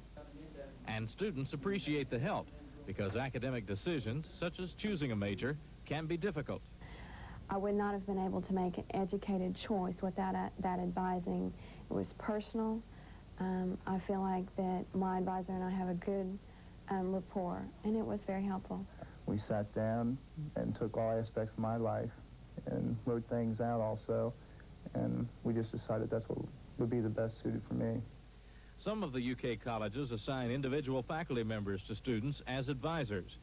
And students appreciate the help because academic decisions, such as choosing a major, can be difficult. I would not have been able to make an educated choice without that advising. It was personal. I feel like that my advisor and I have a good rapport, and it was very helpful. We sat down and took all aspects of my life and wrote things out also, and we just decided that's what would be the best suited for me. Some of the UK colleges assign individual faculty members to students as advisors.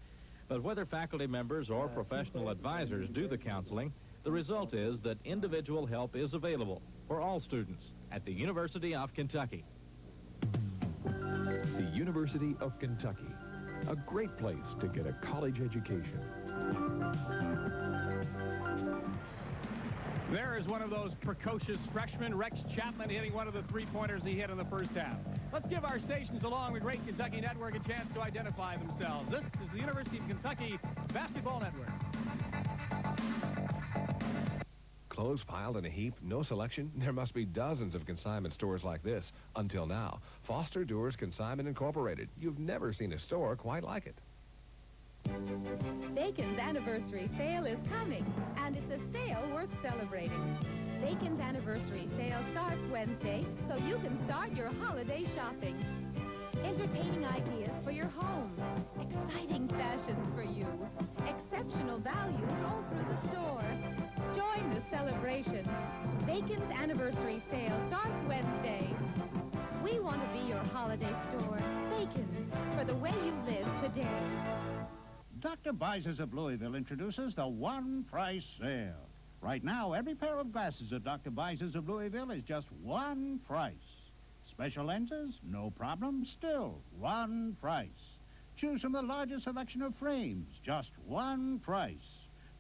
But whether faculty members or professional advisors do the counseling, the result is that individual help is available for all students at the University of Kentucky. The University of Kentucky, a great place to get a college education. There is one of those precocious freshmen, Rex Chapman, hitting one of the three-pointers he hit in the first half. Let's give our stations along the Great Kentucky Network a chance to identify themselves. This is the University of Kentucky Basketball Network. Clothes piled in a heap, no selection. There must be dozens of consignment stores like this. Until now, Foster Doors Consignment Incorporated. You've never seen a store quite like it. Bacon's anniversary sale is coming, and it's a sale worth celebrating. Bacon's anniversary sale starts Wednesday, so you can start your holiday shopping. Entertaining ideas for your home, exciting fashions for you, exceptional values all through the store. Join the celebration. Bacon's anniversary sale starts Wednesday. We want to be your holiday store. Bacon's, for the way you live today. Dr. Beisers of Louisville introduces the one price sale. Right now, every pair of glasses at Dr. Beisers of Louisville is just one price. Special lenses? No problem. Still one price. Choose from the largest selection of frames. Just one price.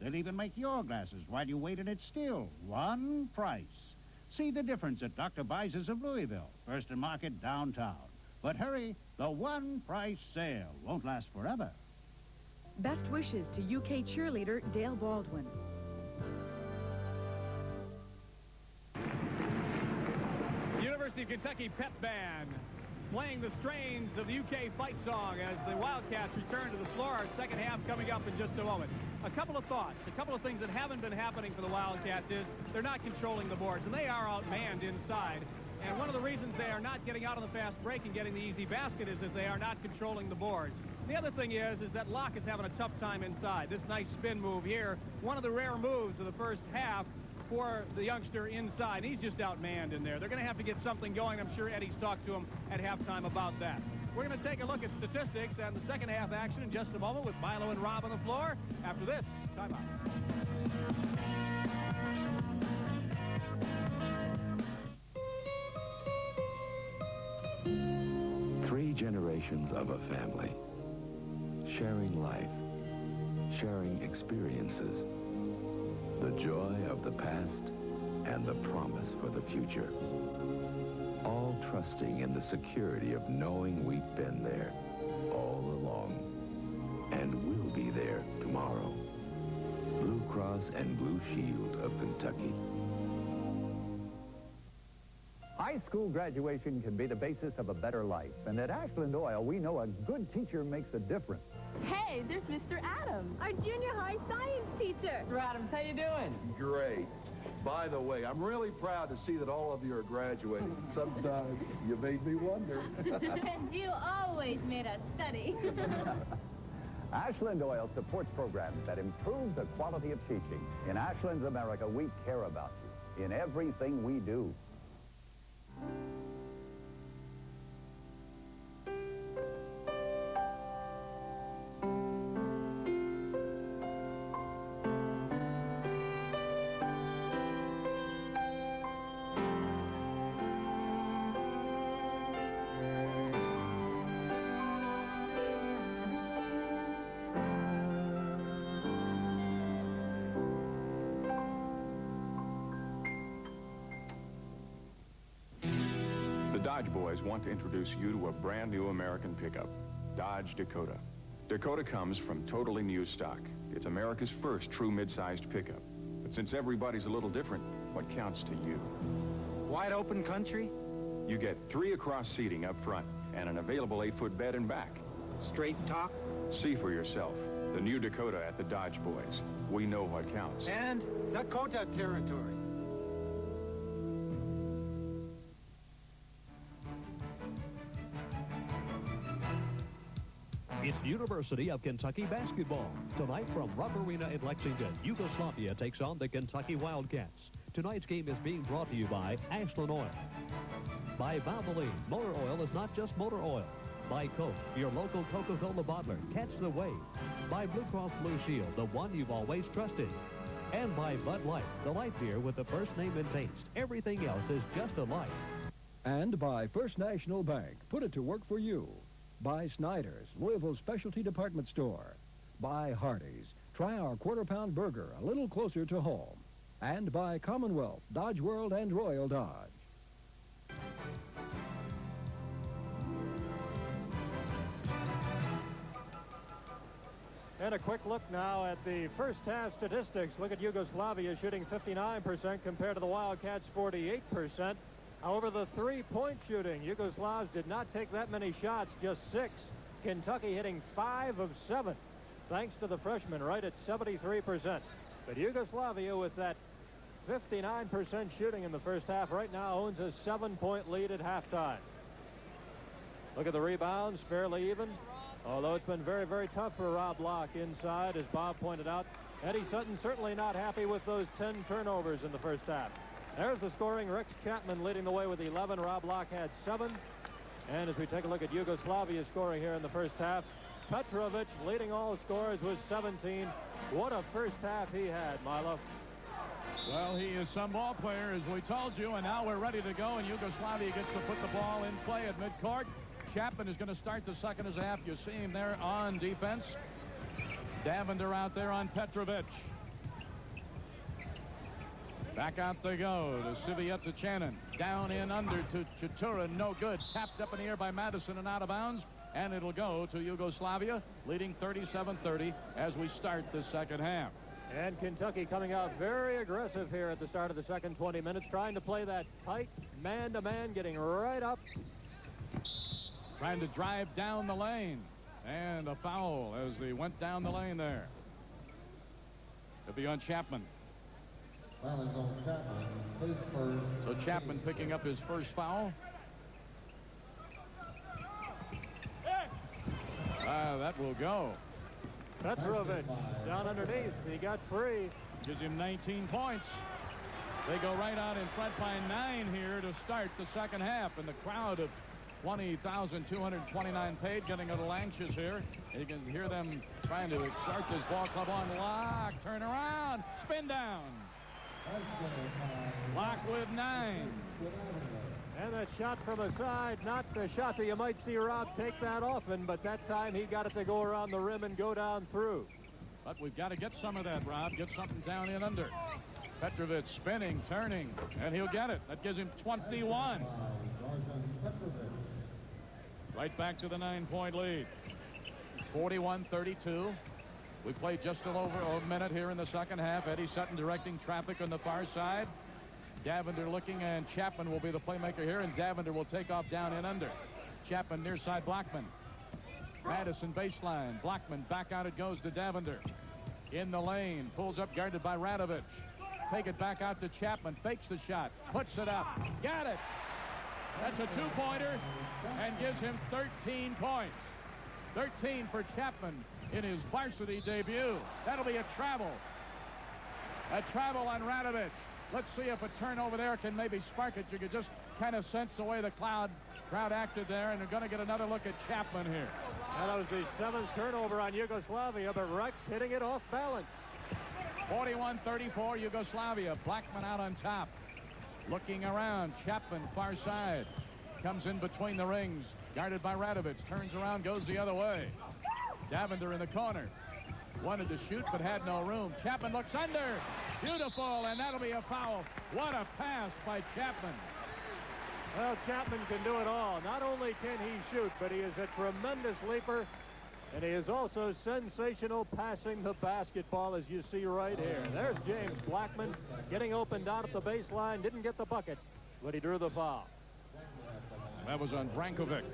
They'll even make your glasses while you wait, and it's still one price. See the difference at Dr. Beisers of Louisville, First and Market downtown. But hurry, the one price sale won't last forever. Best wishes to UK cheerleader Dale Baldwin. University of Kentucky pep band playing the strains of the UK fight song as the Wildcats return to the floor. Our second half coming up in just a moment. A couple of thoughts, a couple of things that haven't been happening for the Wildcats is they're not controlling the boards, and they are outmanned inside. And one of the reasons they are not getting out on the fast break and getting the easy basket is that they are not controlling the boards. The other thing is that Locke is having a tough time inside. This nice spin move here, one of the rare moves of the first half for the youngster inside. He's just outmanned in there. They're going to have to get something going. I'm sure Eddie's talked to him at halftime about that. We're going to take a look at statistics and the second half action in just a moment with Milo and Rob on the floor. After this, timeout. Three generations of a family, sharing life, sharing experiences, the joy of the past and the promise for the future. All trusting in the security of knowing we've been there all along and will be there tomorrow. Blue Cross and Blue Shield of Kentucky. High school graduation can be the basis of a better life. And at Ashland Oil, we know a good teacher makes a difference. Hey, there's Mr. Adams, our junior high science teacher. Mr. Adams, how you doing? Great. By the way, I'm really proud to see that all of you are graduating. Sometimes you made me wonder. And you always made us study. Ashland Oil supports programs that improve the quality of teaching. In Ashland's America, we care about you in everything we do. The Dodge boys want to introduce you to a brand new American pickup, Dodge Dakota. Dakota comes from totally new stock. It's America's first true mid-sized pickup. But since everybody's a little different, what counts to you? Wide open country? You get 3 across seating up front and an available 8-foot bed and back. Straight talk? See for yourself. The new Dakota at the Dodge boys. We know what counts. And Dakota territory. It's University of Kentucky basketball. Tonight from Rupp Arena in Lexington, Yugoslavia takes on the Kentucky Wildcats. Tonight's game is being brought to you by Ashland Oil. By Valvoline, motor oil is not just motor oil. By Coke, your local Coca-Cola bottler. Catch the wave. By Blue Cross Blue Shield, the one you've always trusted. And by Bud Light, the light beer with the first name and taste. Everything else is just a light. And by First National Bank. Put it to work for you. By Snyder's, Louisville's specialty department store. By Hardee's. Try our quarter-pound burger a little closer to home. And by Commonwealth, Dodge World, and Royal Dodge. And a quick look now at the first half statistics. Look at Yugoslavia shooting 59% compared to the Wildcats' 48%. However, the three-point shooting, Yugoslavs did not take that many shots, just 6. Kentucky hitting 5 of 7, thanks to the freshmen, right at 73%. But Yugoslavia, with that 59% shooting in the first half, right now owns a 7-point lead at halftime. Look at the rebounds, fairly even. Although it's been very, very tough for Rob Locke inside, as Bob pointed out. Eddie Sutton certainly not happy with those 10 turnovers in the first half. There's the scoring. Rex Chapman leading the way with 11. Rob Locke had 7. And as we take a look at Yugoslavia's scoring here in the first half, Petrovic leading all scorers with 17. What a first half he had, Milo. Well, he is some ball player, as we told you, and now we're ready to go, and Yugoslavia gets to put the ball in play at midcourt. Chapman is going to start the second half. You see him there on defense. Davender out there on Petrovic. Back out they go to Civietta Channon. Down in under to Chatura. No good. Tapped up in the air by Madison and out of bounds. And it'll go to Yugoslavia, leading 37-30 as we start the second half. And Kentucky coming out very aggressive here at the start of the second 20 minutes, trying to play that tight man-to-man, getting right up. Trying to drive down the lane. And a foul as they went down the lane there. It'll be on Chapman. So Chapman picking up his first foul. That will go. Petrovic down underneath. He got free. Gives him 19 points. They go right out in front by 9 here to start the second half. And the crowd of 20,229 paid getting a little anxious here. You can hear them trying to start this ball club on Locke. Turn around. Spin down. Locke with 9. And that shot from a side, not the shot that you might see Rob take that often, but that time he got it to go around the rim and go down through. But we've got to get some of that, Rob. Get something down in under. Petrovic spinning, turning, and he'll get it. That gives him 21. Right back to the 9-point lead. 41-32. We played just a little over a minute here in the second half. Eddie Sutton directing traffic on the far side. Davender looking, and Chapman will be the playmaker here, and Davender will take off down and under. Chapman near side Blackman. Madison baseline. Blackman back out it goes to Davender. In the lane. Pulls up guarded by Radovic. take it back out to Chapman. Fakes the shot. Puts it up. Got it. That's a two-pointer and gives him 13 points. 13 for Chapman in his varsity debut. That'll be a travel. A travel on Radovich. Let's see if a turnover there can maybe spark it. You could just kind of sense the way the crowd acted there, and they're going to get another look at Chapman here. Well, that was the 7th turnover on Yugoslavia, but Rex hitting it off balance. 41-34 Yugoslavia. Blackman out on top. Looking around. Chapman far side. Comes in between the rings. Guarded by Radovich. Turns around, goes the other way. Davender in the corner. Wanted to shoot but had no room. Chapman looks under. Beautiful, and that'll be a foul. What a pass by Chapman. Well, Chapman can do it all. Not only can he shoot, but he is a tremendous leaper, and he is also sensational passing the basketball, as you see right here. There's James Blackman getting opened out at the baseline. Didn't get the bucket, but he drew the foul. That was on Brankovic.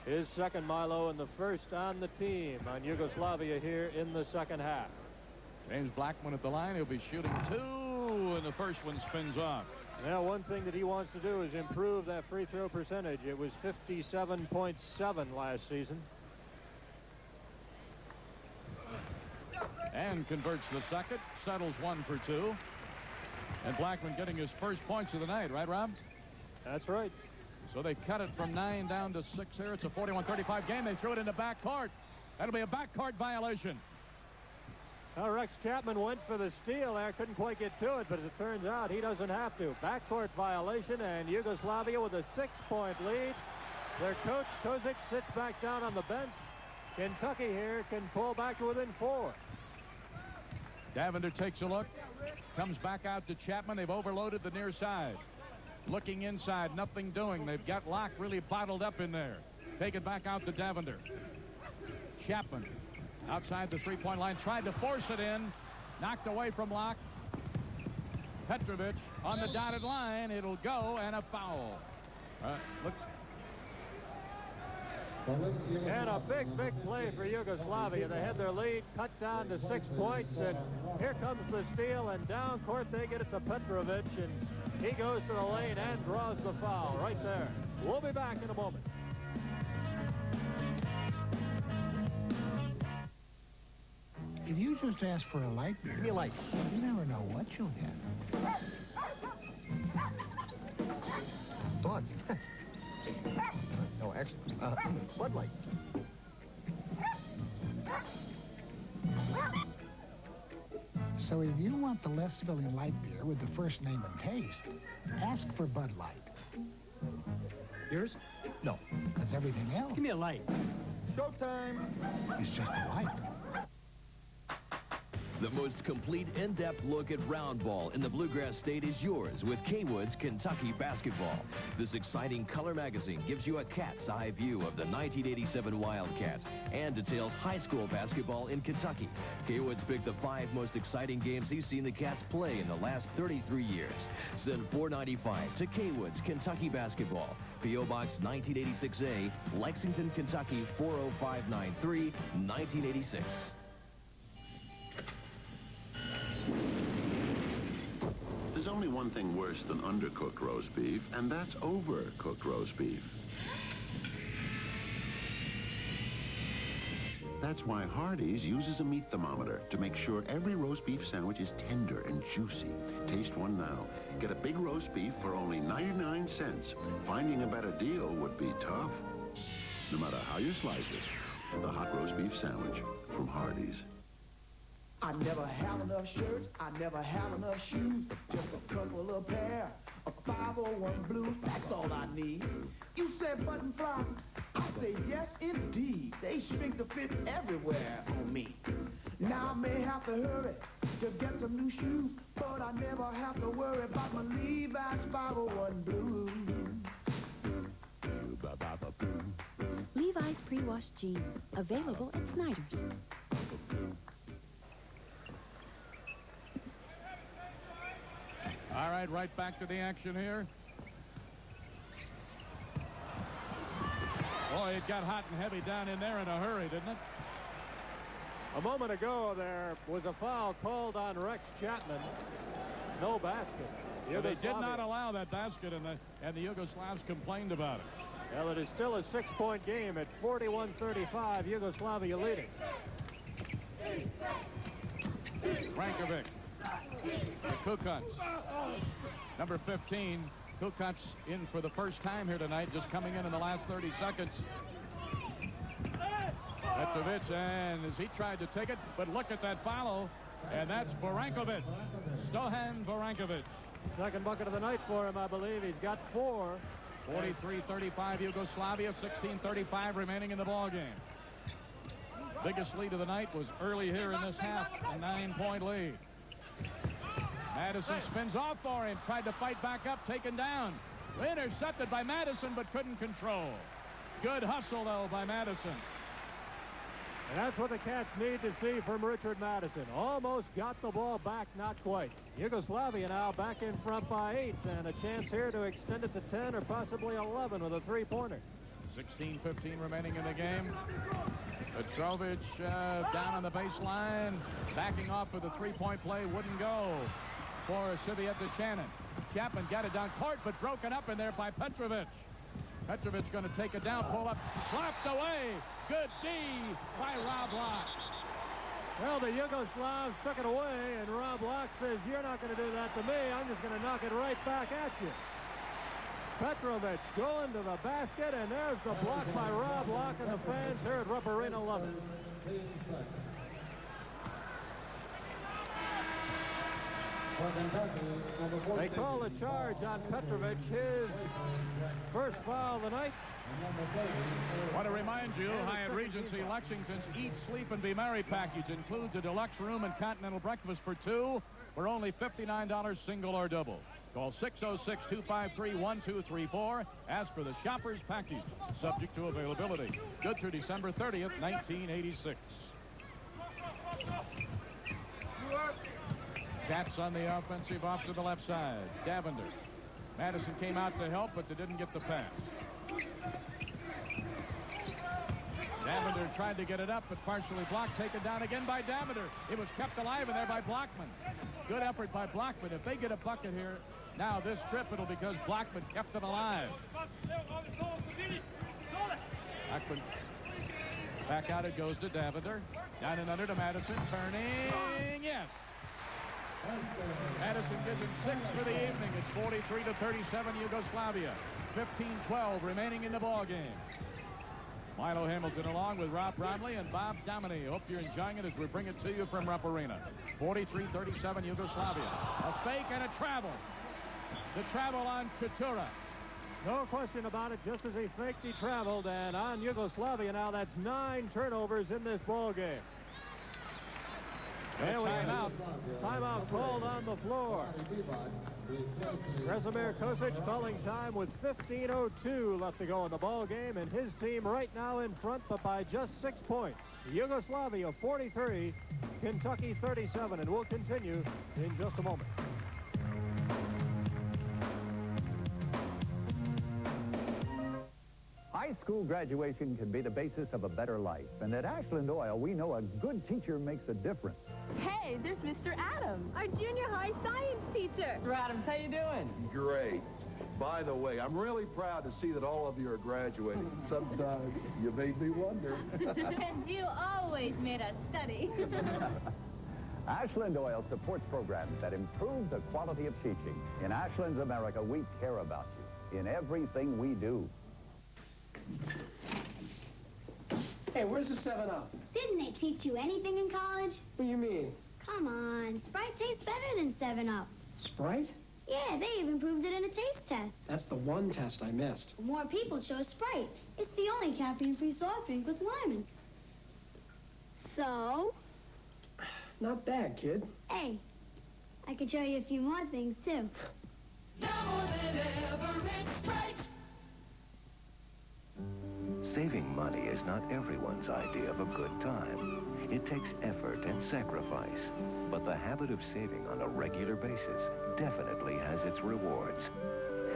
His second, Milo, and the first on the team on Yugoslavia here in the second half. James Blackman at the line. He'll be shooting 2, and the first one spins off. Now, one thing that he wants to do is improve that free throw percentage. It was 57.7 last season. And converts the second. Settles 1 for 2. And Blackman getting his first points of the night, right, Rob? That's right. So they cut it from 9 down to 6 here. It's a 41-35 game. They threw it into backcourt. That'll be a backcourt violation. Now, Rex Chapman went for the steal there. Couldn't quite get to it, but as it turns out, he doesn't have to. Backcourt violation, and Yugoslavia with a 6-point lead. Their coach, Kozic, sits back down on the bench. Kentucky here can pull back to within 4. Davender takes a look. Comes back out to Chapman. They've overloaded the near side. Looking inside, nothing doing. They've got Locke really bottled up in there. Take it back out to Davender. Chapman outside the three-point line, tried to force it in. Knocked away from Locke. Petrovic on the dotted line. It'll go, and a foul. And a big play for Yugoslavia. They had their lead cut down to 6 points, and here comes the steal, and down court they get it to Petrovic, and he goes to the lane and draws the foul right there. We'll be back in a moment. If you just ask for a light beer, Give me a light. You never know what you'll get. Dogs. No, actually, Bud Light. So if you want the less filling light beer with the first name and taste, ask for Bud Light. Yours? No. Because everything else Give me a light. Showtime. is just a light. The most complete, in-depth look at round ball in the Bluegrass State is yours with K-Wood's Kentucky Basketball. This exciting color magazine gives you a cat's eye view of the 1987 Wildcats and details high school basketball in Kentucky. K-Wood's picked the 5 most exciting games he's seen the Cats play in the last 33 years. Send $4.95 to K-Wood's Kentucky Basketball. P.O. Box 1986A, Lexington, Kentucky 40593, 1986. There's only one thing worse than undercooked roast beef, and that's overcooked roast beef. That's why Hardee's uses a meat thermometer to make sure every roast beef sandwich is tender and juicy. Taste one now. Get a big roast beef for only 99 cents. Finding a better deal would be tough. No matter how you slice it, the hot roast beef sandwich from Hardee's. I never have enough shirts, I never have enough shoes, just a couple of pair of 501 blues, that's all I need. You said button fly, I say yes indeed. They shrink to fit everywhere on me. Now I may have to hurry to get some new shoes, but I never have to worry about my Levi's 501 blues. Levi's pre-washed jeans, available at Snyder's. All right, right back to the action here. Boy, it got hot and heavy down in there in a hurry, didn't it? A moment ago, there was a foul called on Rex Chapman. No basket. Yeah, they did not allow that basket, and the Yugoslavs complained about it. Well, it is still a 6-point game at 41-35. Yugoslavia leading. Brankovic. Kukoc. Number 15. Kukoc in for the first time here tonight, just coming in the last 30 seconds. Petrovic, and as he tried to take it, but look at that follow, and that's Varankovic. Stojan Varankovic. Second bucket of the night for him, I believe. He's got 4. 43-35 Yugoslavia, 16:35 remaining in the ball game. Biggest lead of the night was early here in this half, a 9-point lead. Madison spins off for him, tried to fight back up, taken down. Intercepted by Madison, but couldn't control. Good hustle, though, by Madison. And that's what the Cats need to see from Richard Madison. Almost got the ball back, not quite. Yugoslavia now back in front by 8, and a chance here to extend it to 10 or possibly 11 with a 3-pointer. 16:15 remaining in the game. Petrovic down on the baseline, backing off with a 3-point play, wouldn't go for Civieta Shannon. Chapman got it down court, but broken up in there by Petrovic. Petrovic going to take it down, pull up, slapped away. Good D by Rob Locke. Well, the Yugoslavs took it away, and Rob Locke says, "You're not going to do that to me. I'm just going to knock it right back at you." Petrovic going to the basket, and there's the block by Rob Locke, and the fans here at Rupp Arena love it. They call the charge on Petrovic, his first foul of the night. I want to remind you, Hyatt Regency Lexington's Eat, Sleep, and Be Merry package includes a deluxe room and continental breakfast for 2 for only $59 single or double. Call 606-253-1234. Ask for the Shoppers Package, subject to availability. Good through December 30th, 1986. Cats on the offensive off to the left side. Davender. Madison came out to help, but they didn't get the pass. Davender tried to get it up, but partially blocked. Taken down again by Davender. It was kept alive in there by Blackman. Good effort by Blackman. If they get a bucket here, now this trip, it'll because Blackman kept it alive. Blackman back out. It goes to Davender. Down and under to Madison. Turning. Yes. Madison gives him 6 for the evening. It's 43-37 Yugoslavia. 15-12 remaining in the ball game. Milo Hamilton along with Rob Bromley and Bob Dominy. Hope you're enjoying it as we bring it to you from Rupp Arena. 43-37 Yugoslavia. A fake and a travel. The travel on Chitura. No question about it. Just as he faked, he traveled. And on Yugoslavia now, that's 9 turnovers in this ball game. And we have timeout called on the floor. Krasimir Kosic calling time with 15:02 left to go in the ball game, and his team right now in front, but by just 6 points. Yugoslavia 43, Kentucky 37, and we'll continue in just a moment. High school graduation can be the basis of a better life, and at Ashland Oil, we know a good teacher makes a difference. Hey, there's Mr. Adams, our junior high science teacher. Mr. Adams, how you doing? Great. By the way, I'm really proud to see that all of you are graduating. Sometimes you made me wonder. And you always made us study. Ashland Oil supports programs that improve the quality of teaching. In Ashland's America, we care about you in everything we do. Hey, where's the 7-Up? Didn't they teach you anything in college? What do you mean? Come on, Sprite tastes better than 7-Up. Sprite? Yeah, they even proved it in a taste test. That's the one test I missed. More people chose Sprite. It's the only caffeine-free soft drink with lemon. So? Not bad, kid. Hey, I could show you a few more things, too. Now than ever, it's Sprite. Saving money is not everyone's idea of a good time. It takes effort and sacrifice. But the habit of saving on a regular basis definitely has its rewards.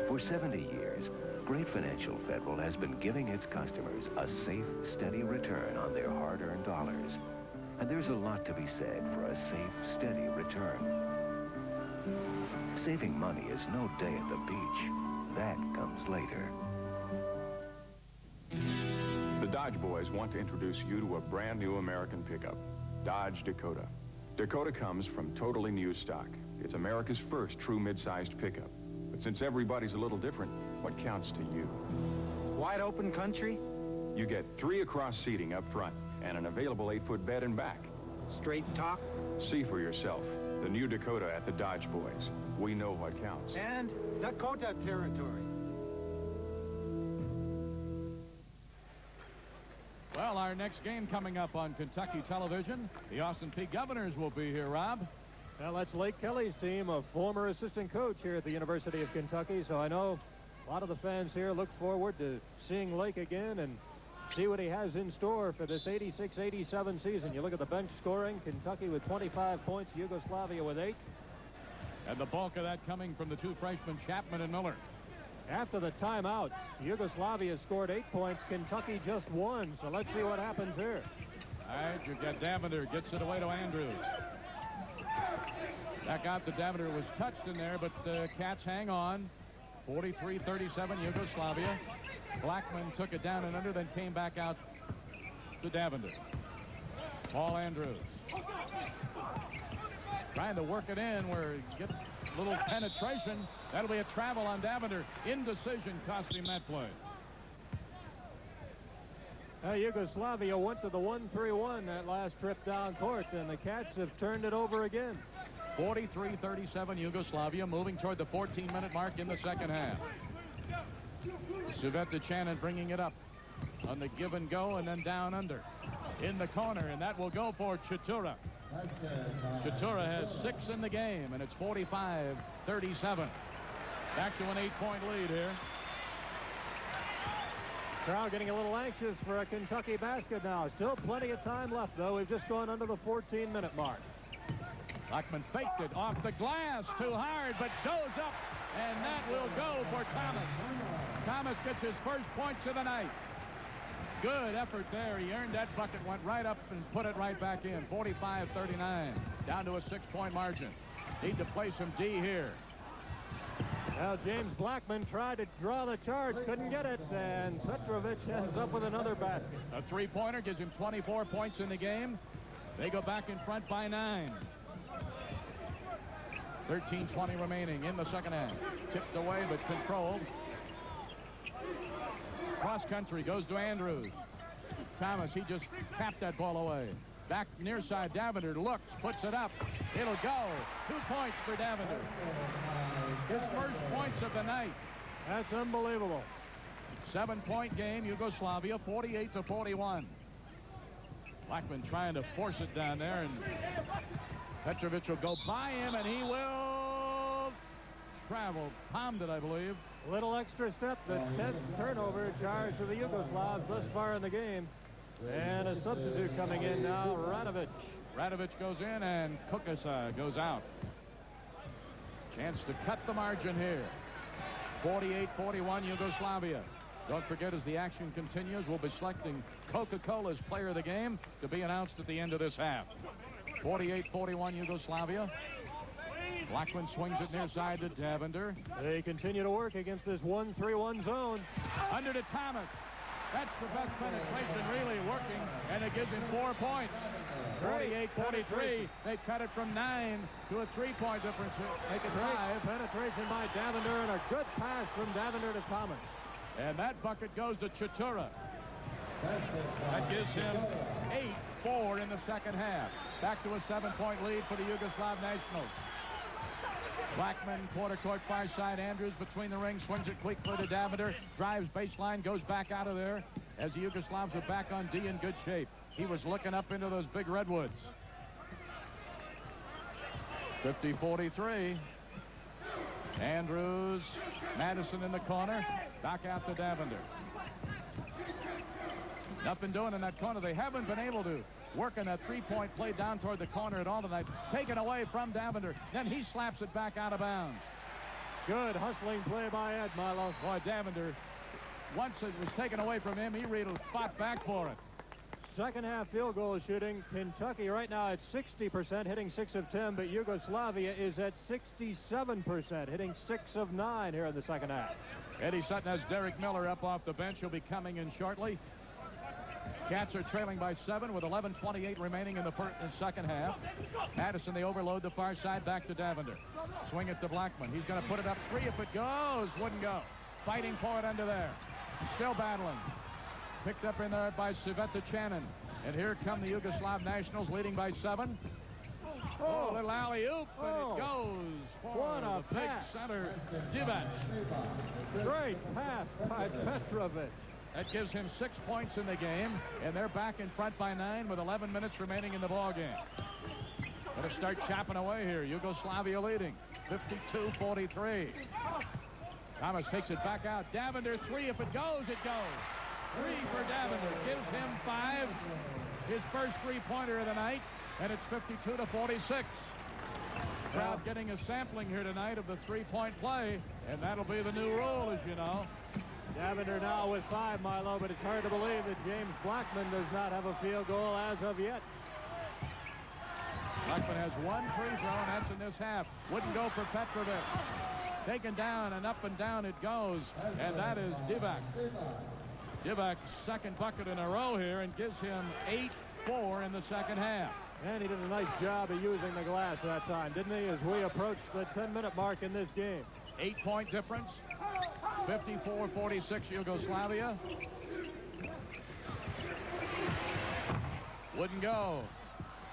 For 70 years, Great Financial Federal has been giving its customers a safe, steady return on their hard-earned dollars. And there's a lot to be said for a safe, steady return. Saving money is no day at the beach. That comes later. The Dodge boys want to introduce you to a brand new American pickup, Dodge Dakota. Dakota comes from totally new stock. It's America's first true mid-sized pickup. But since everybody's a little different, what counts to you? Wide open country? You get 3 across seating up front and an available 8-foot bed and back. Straight talk? See for yourself. The new Dakota at the Dodge boys. We know what counts. And Dakota territory. Well, our next game coming up on Kentucky television. The Austin Peay Governors will be here, Rob. Well, that's Lake Kelly's team, a former assistant coach here at the University of Kentucky. So I know a lot of the fans here look forward to seeing Lake again and see what he has in store for this 86-87 season. You look at the bench scoring, Kentucky with 25 points, Yugoslavia with 8. And the bulk of that coming from the 2 freshmen, Chapman and Miller. After the timeout, Yugoslavia scored 8 points, Kentucky just 1. So let's see what happens here. All right, you've got Davender, gets it away to Andrews. Back out to Davender, was touched in there, but the Cats hang on. 43-37 Yugoslavia. Blackman took it down and under, then came back out to Davender. Paul Andrews. Trying to work it in where he gets a little penetration. That'll be a travel on Davender. Indecision cost him that play. Yugoslavia went to the 1-3-1 that last trip down court, and the Cats have turned it over again. 43-37 Yugoslavia, moving toward the 14-minute mark in the second half. Suveta Channon bringing it up on the give and go and then down under in the corner, and that will go for Chatura. Chatura has 6 in the game, and it's 45-37. Back to an 8-point lead here. Crowd getting a little anxious for a Kentucky basket now. Still plenty of time left, though. We've just gone under the 14-minute mark. Blackman faked it off the glass too hard, but goes up, and that will go for Thomas. Thomas gets his first points of the night. Good effort there. He earned that bucket, went right up and put it right back in. 45-39, down to a 6-point margin. Need to play some D here. Now James Blackman tried to draw the charge, couldn't get it, and Petrovic ends up with another basket. A 3-pointer gives him 24 points in the game. They go back in front by 9. 13:20 remaining in the second half. Tipped away but controlled. Cross country goes to Andrews. Thomas, he just tapped that ball away. Back near side, Davender looks, puts it up. It'll go. 2 points for Davender. His first points of the night. That's unbelievable. 7-point game, Yugoslavia, 48-41. Blackman trying to force it down there, and Petrovic will go by him, and he will travel. Palmed it, I believe. Little extra step, the 10th turnover charge to the Yugoslavs thus far in the game. And a substitute coming in now, Radovic. Radovic goes in, and Kukasa goes out. Chance to cut the margin here. 48-41 Yugoslavia. Don't forget, as the action continues, we'll be selecting Coca-Cola's player of the game to be announced at the end of this half. 48-41 Yugoslavia. Blackman swings it near side to Davender. They continue to work against this 1-3-1 zone. Under to Thomas. That's the best penetration really working, and it gives him 4 points. 48-43. They cut it from 9 to a 3-point difference. Make it 5. Penetration by Davender, and a good pass from Davender to Thomas. And that bucket goes to Chatura. That gives him 8-4 in the second half. Back to a 7-point lead for the Yugoslav Nationals. Blackman, quarter court, far side. Andrews between the rings, swings it quickly to Davender, drives baseline, goes back out of there as the Yugoslavs are back on D in good shape. He was looking up into those big redwoods. 50-43. Andrews, Madison in the corner, back out to Davender. Nothing doing in that corner. They haven't been able to work on that 3-point play down toward the corner at all tonight. Taken away from Davender. Then he slaps it back out of bounds. Good hustling play by Ed Milo. Boy, Davender, once it was taken away from him, he really fought back for it. second half field goal shooting, Kentucky right now at 60%, hitting 6 of 10, but Yugoslavia is at 67%, hitting 6 of 9 here in the second half. Eddie Sutton has Derek Miller up off the bench. He'll be coming in shortly. Cats are trailing by 7 with 11:28 remaining in the second half. Madison, they overload the far side, back to Davender. Swing it to Blackman. He's going to put it up 3 if it goes. Wouldn't go. Fighting for it under there. Still battling. Picked up in there by Sveta Chanin. And here come the Yugoslav Nationals leading by 7. Oh, little alley-oop, and it goes for the big center, Divac. Great pass by Petrovic. That gives him 6 points in the game, and they're back in front by 9 with 11 minutes remaining in the ball game. Going to start chopping away here. Yugoslavia leading, 52-43. Thomas takes it back out. Davender 3. If it goes, it goes. 3 for Davender. Gives him 5. His first three-pointer of the night, and it's 52-46. Crowd getting a sampling here tonight of the three-point play, and that'll be the new rule, as you know. Davender now with 5, Milo, but it's hard to believe that James Blackman does not have a field goal as of yet. Blackman has 1 free throw, and that's in this half. Wouldn't go for Petrovic. Taken down, and up and down it goes, and that is Divac. Divac's second bucket in a row here, and gives him 8-4 in the second half. And he did a nice job of using the glass that time, didn't he, as we approach the 10-minute mark in this game. 8-point difference. 54-46 Yugoslavia. Wouldn't go.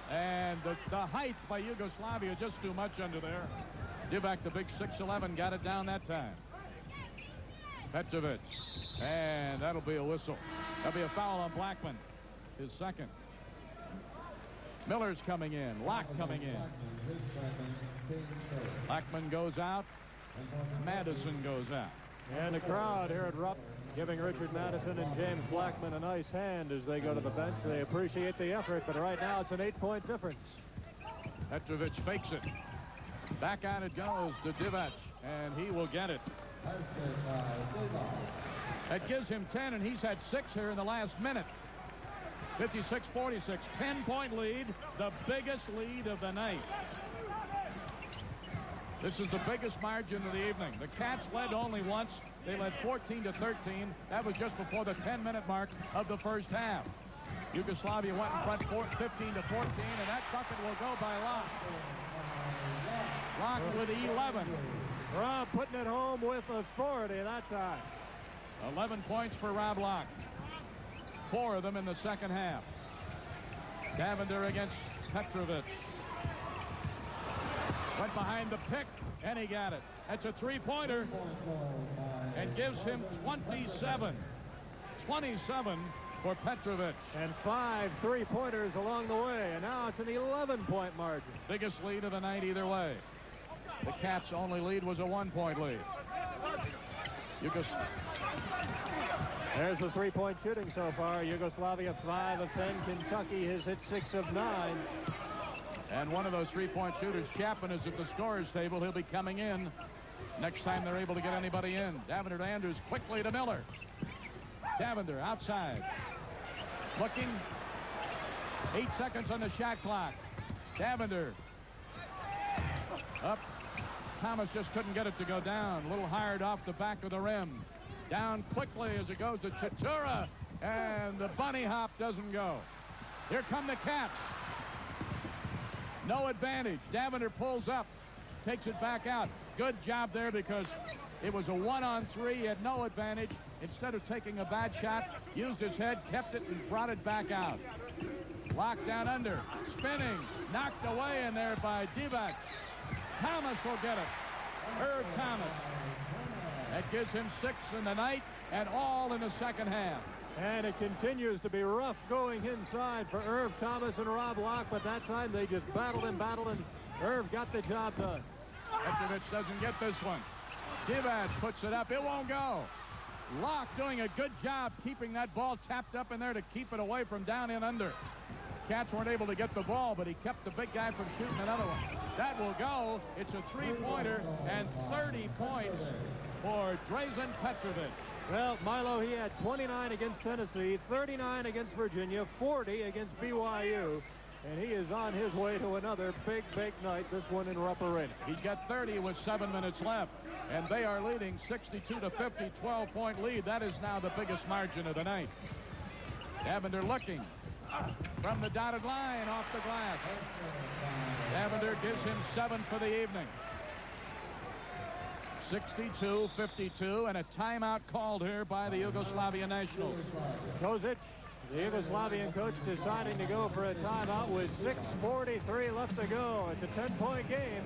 And the height by Yugoslavia just too much under there. Divac, the big 6'11", got it down that time. Petrovic. And that'll be a whistle. That'll be a foul on Blackman. His second. Miller's coming in. Locke coming in. Blackman goes out. Madison goes out. And the crowd here at Rupp giving Richard Madison and James Blackman a nice hand as they go to the bench. They appreciate the effort, but right now it's an 8-point difference. Petrovic fakes it. Back on it goes to Divac, and he will get it. That gives him 10, and he's had 6 here in the last minute. 56-46, 10-point lead, the biggest lead of the night. This is the biggest margin of the evening. The Cats led only once. They led 14-13. That was just before the 10-minute mark of the first half. Yugoslavia went in front 15-14, and that bucket will go by Locke. Locke with 11. Rob putting it home with authority that time. 11 points for Rob Locke. 4 of them in the second half. Davender against Petrovic. Went behind the pick, and he got it. That's a three-pointer, and gives him 27. 27 for Petrovic. And 5 3-pointers along the way, and now it's an 11-point margin. Biggest lead of the night either way. The Cats' only lead was a 1-point lead. There's the 3-point shooting so far. Yugoslavia 5 of 10. Kentucky has hit 6 of 9. And one of those 3-point shooters, Chapman, is at the scorer's table. He'll be coming in next time they're able to get anybody in. Davender to Andrews, quickly to Miller. Davender outside. Looking. 8 seconds on the shot clock. Davender. Up. Thomas just couldn't get it to go down. A little hard off the back of the rim. Down quickly as it goes to Chatura. And the bunny hop doesn't go. Here come the Cats. No advantage. Davender pulls up, takes it back out. Good job there because it was a 1-on-3. He had no advantage. Instead of taking a bad shot, used his head, kept it, and brought it back out. Locked down under, spinning, knocked away in there by Divac. Thomas will get it. Herb Thomas. That gives him 6 in the night and all in the second half. And it continues to be rough going inside for Irv Thomas and Rob Locke, but that time they just battled and Irv got the job done. Petrovic doesn't get this one. Divac puts it up. It won't go. Locke doing a good job keeping that ball tapped up in there to keep it away from down in under. Cats weren't able to get the ball, but he kept the big guy from shooting another one. That will go. It's a 3-pointer and 30 points for Drazen Petrovic. Well, Milo, he had 29 against Tennessee, 39 against Virginia, 40 against BYU. And he is on his way to another big night, this one in Rupp Arena. He got 30 with 7 minutes left. And they are leading 62-50, 12-point lead. That is now the biggest margin of the night. Davender looking from the dotted line off the glass. Davender gives him 7 for the evening. 62-52, and a timeout called here by the Yugoslavia Nationals. Kozic, the Yugoslavian coach, deciding to go for a timeout with 6:43 left to go. It's a 10-point game.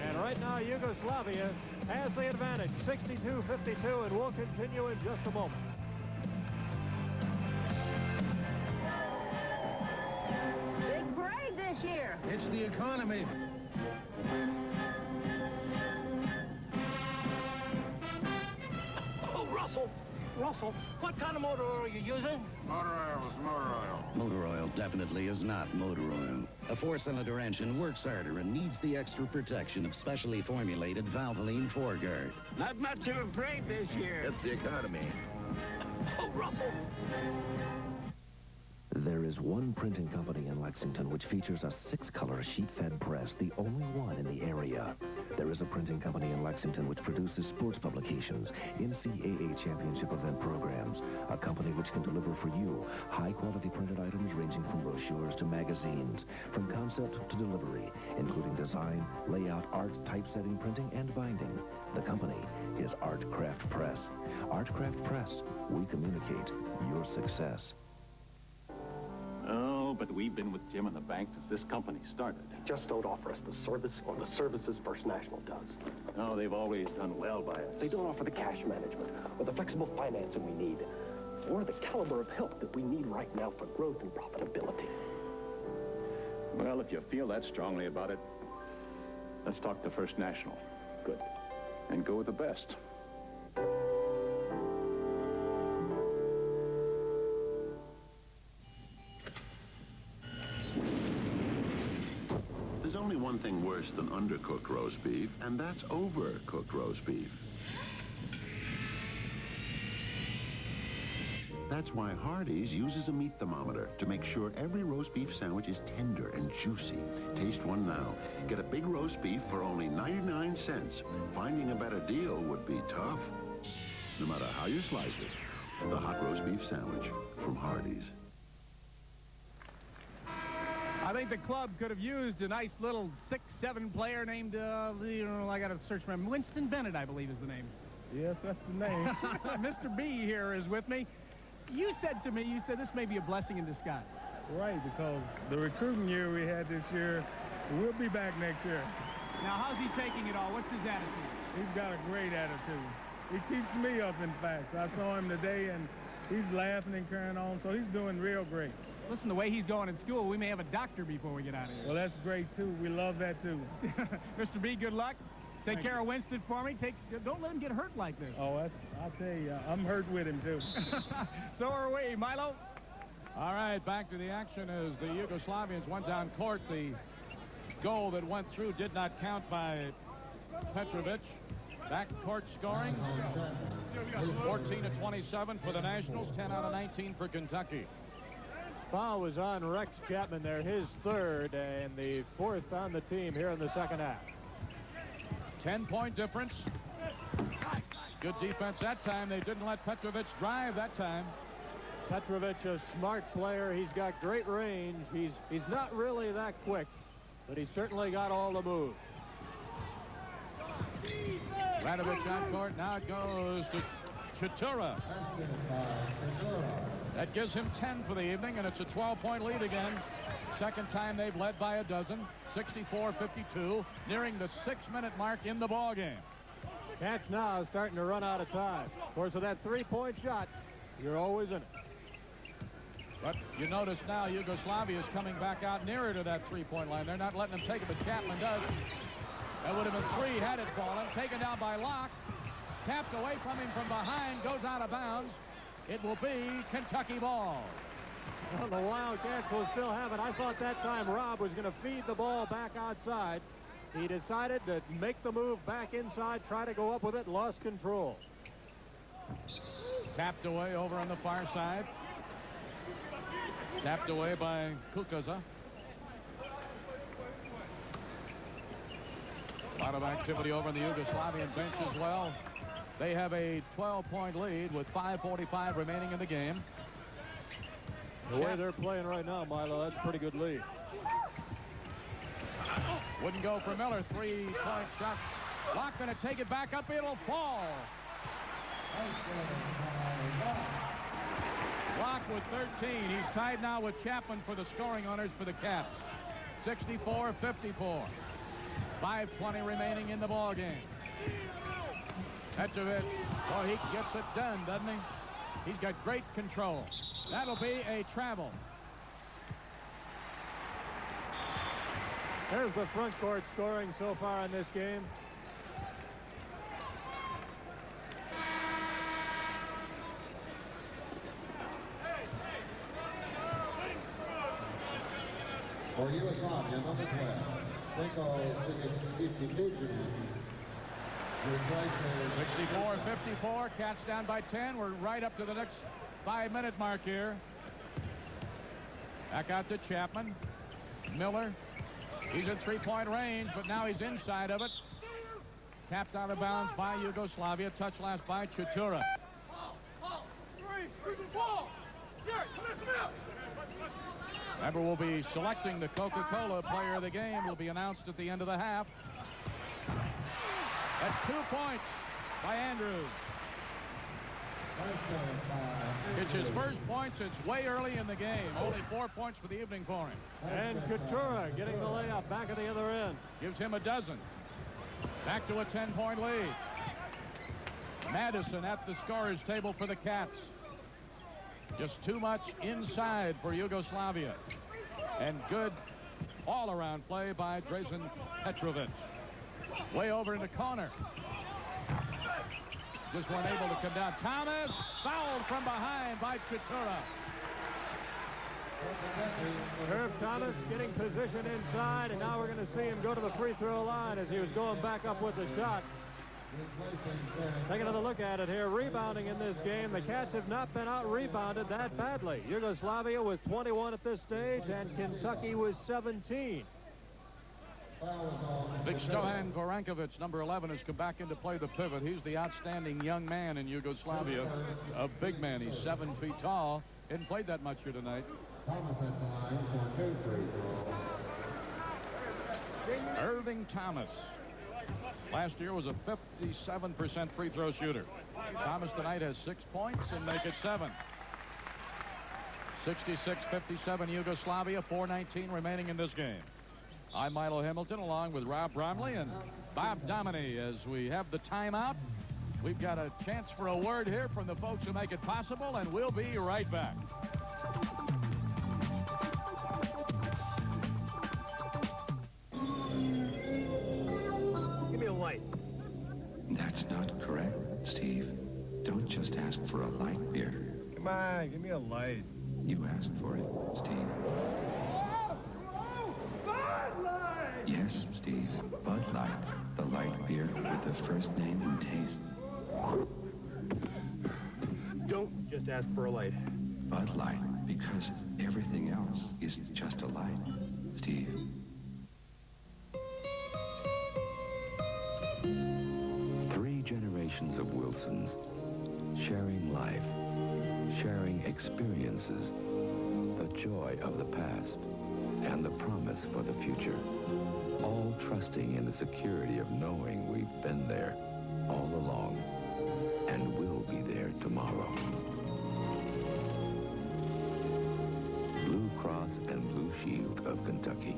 And right now, Yugoslavia has the advantage, 62-52, and we'll continue in just a moment. Big parade this year. It's the economy. Oh, Russell, what kind of motor oil are you using? Motor oil is motor oil. Motor oil definitely is not motor oil. A 4-cylinder engine works harder and needs the extra protection of specially formulated Valvoline 4-guard. Not much of a parade this year. It's the economy. Oh, Russell. There is one printing company in Lexington which features a 6-color sheet-fed press, the only one in the area. There is a printing company in Lexington which produces sports publications, NCAA championship event programs, a company which can deliver for you high-quality printed items ranging from brochures to magazines, from concept to delivery, including design, layout, art, typesetting, printing, and binding. The company is Art Craft Press. Art Craft Press, we communicate your success. Oh, but we've been with Jim and the bank since this company started. Just don't offer us the service or the services First National does. Oh, they've always done well by us. They don't offer the cash management or the flexible financing we need, or the caliber of help that we need right now for growth and profitability. Well, if you feel that strongly about it, let's talk to First National. Good. And go with the best. There's only one thing worse than undercooked roast beef, and that's overcooked roast beef. That's why Hardee's uses a meat thermometer to make sure every roast beef sandwich is tender and juicy. Taste one now. Get a big roast beef for only 99 cents. Finding a better deal would be tough. No matter how you slice it, the hot roast beef sandwich from Hardee's. I think the club could have used a nice little 6-7 player named, I got to search for him. Winston Bennett, I believe, is the name. Yes, that's the name. Mr. B here is with me. You said to me, this may be a blessing in disguise. Right, because the recruiting year we had this year, we'll be back next year. Now, how's he taking it all? What's his attitude? He's got a great attitude. He keeps me up in facts. I saw him today, and he's laughing and carrying on, so he's doing real great. Listen, the way he's going in school, we may have a doctor before we get out of here. Well, that's great, too. We love that, too. Mr. B, good luck. Take care of Winston for me. Don't let him get hurt like this. Oh, I'll tell you, I'm hurt with him, too. So are we, Milo. All right, back to the action as the Yugoslavians went down court. The goal that went through did not count by Petrovic. Back court scoring. 14-27 for the Nationals, 10 out of 19 for Kentucky. Foul was on Rex Chapman there, his third, and the fourth on the team here in the second half. 10-point difference. Good defense that time. They didn't let Petrovic drive that time. Petrovic, a smart player. He's got great range. He's not really that quick, but he's certainly got all the moves. Radovic on court. Now it goes to Chitura. That gives him 10 for the evening, and it's a 12-point lead again. Second time they've led by a dozen. 64-52, nearing the 6-minute mark in the ball game. Catch now is starting to run out of time. Of course, with that 3-point shot, you're always in it. But you notice now Yugoslavia is coming back out nearer to that 3-point line. They're not letting them take it, but Chapman does. That would have been 3 had it fallen. Taken down by Locke. Tapped away from him from behind. Goes out of bounds. It will be Kentucky ball. Well, the Wildcats will still have it. I thought that time Rob was going to feed the ball back outside. He decided to make the move back inside, try to go up with it, lost control. Tapped away over on the far side. Tapped away by Kukaza. A lot of activity over on the Yugoslavian bench as well. They have a 12-point lead with 5:45 remaining in the game. The way they're playing right now, Milo, that's a pretty good lead. Wouldn't go for Miller. 3-point shot. Block going to take it back up. It'll fall. Block with 13. He's tied now with Chapman for the scoring honors for the Cats. 64-54. 5:20 remaining in the ball game. Petrovic, oh, he gets it done, doesn't he? He's got great control. That'll be a travel. There's the front court scoring so far in this game. For Yugoslavia, number 12, 64-54. Cats down by 10. We're right up to the next 5-minute mark here. Back out to Chapman. Miller. He's in 3-point range, but now he's inside of it. Tapped out of bounds by Yugoslavia. Touch last by Chutura. Remember, we'll be selecting the Coca-Cola player of the game. Will be announced at the end of the half. That's 2 points by Andrews. It's his first points. It's way early in the game. Only 4 points for the evening for him. And Couture getting the layup back at the other end. Gives him a dozen. Back to a 10-point lead. Madison at the scorer's table for the Cats. Just too much inside for Yugoslavia. And good all-around play by Drazen Petrovic. Way over in the corner. Just weren't able to come down. Thomas fouled from behind by Chutura. Herb Thomas getting position inside, and now we're going to see him go to the free throw line as he was going back up with the shot. Take another look at it here. Rebounding in this game. The Cats have not been out-rebounded that badly. Yugoslavia was 21 at this stage, and Kentucky was 17. Big Stojan Gorankovic, number 11, has come back in to play the pivot. He's the outstanding young man in Yugoslavia. A big man. He's 7 feet tall. Hadn't played that much here tonight. Irving Thomas. Last year was a 57% free throw shooter. Thomas tonight has 6 points and make it 7. 66-57 Yugoslavia. 4:19 remaining in this game. I'm Milo Hamilton along with Rob Bromley and Bob Dominy. As we have the timeout, we've got a chance for a word here from the folks who make it possible, and we'll be right back. Give me a light. That's not correct, Steve. Don't just ask for a light beer. Come on, give me a light. You asked for it, Steve. Yes, Steve. Bud Light, the light beer with the first name and taste. Don't just ask for a light. Bud Light, because everything else is just a light, Steve. Three generations of Wilsons, sharing life, sharing experiences, the joy of the past, and the promise for the future. All trusting in the security of knowing we've been there all along and will be there tomorrow. Blue Cross and Blue Shield of Kentucky.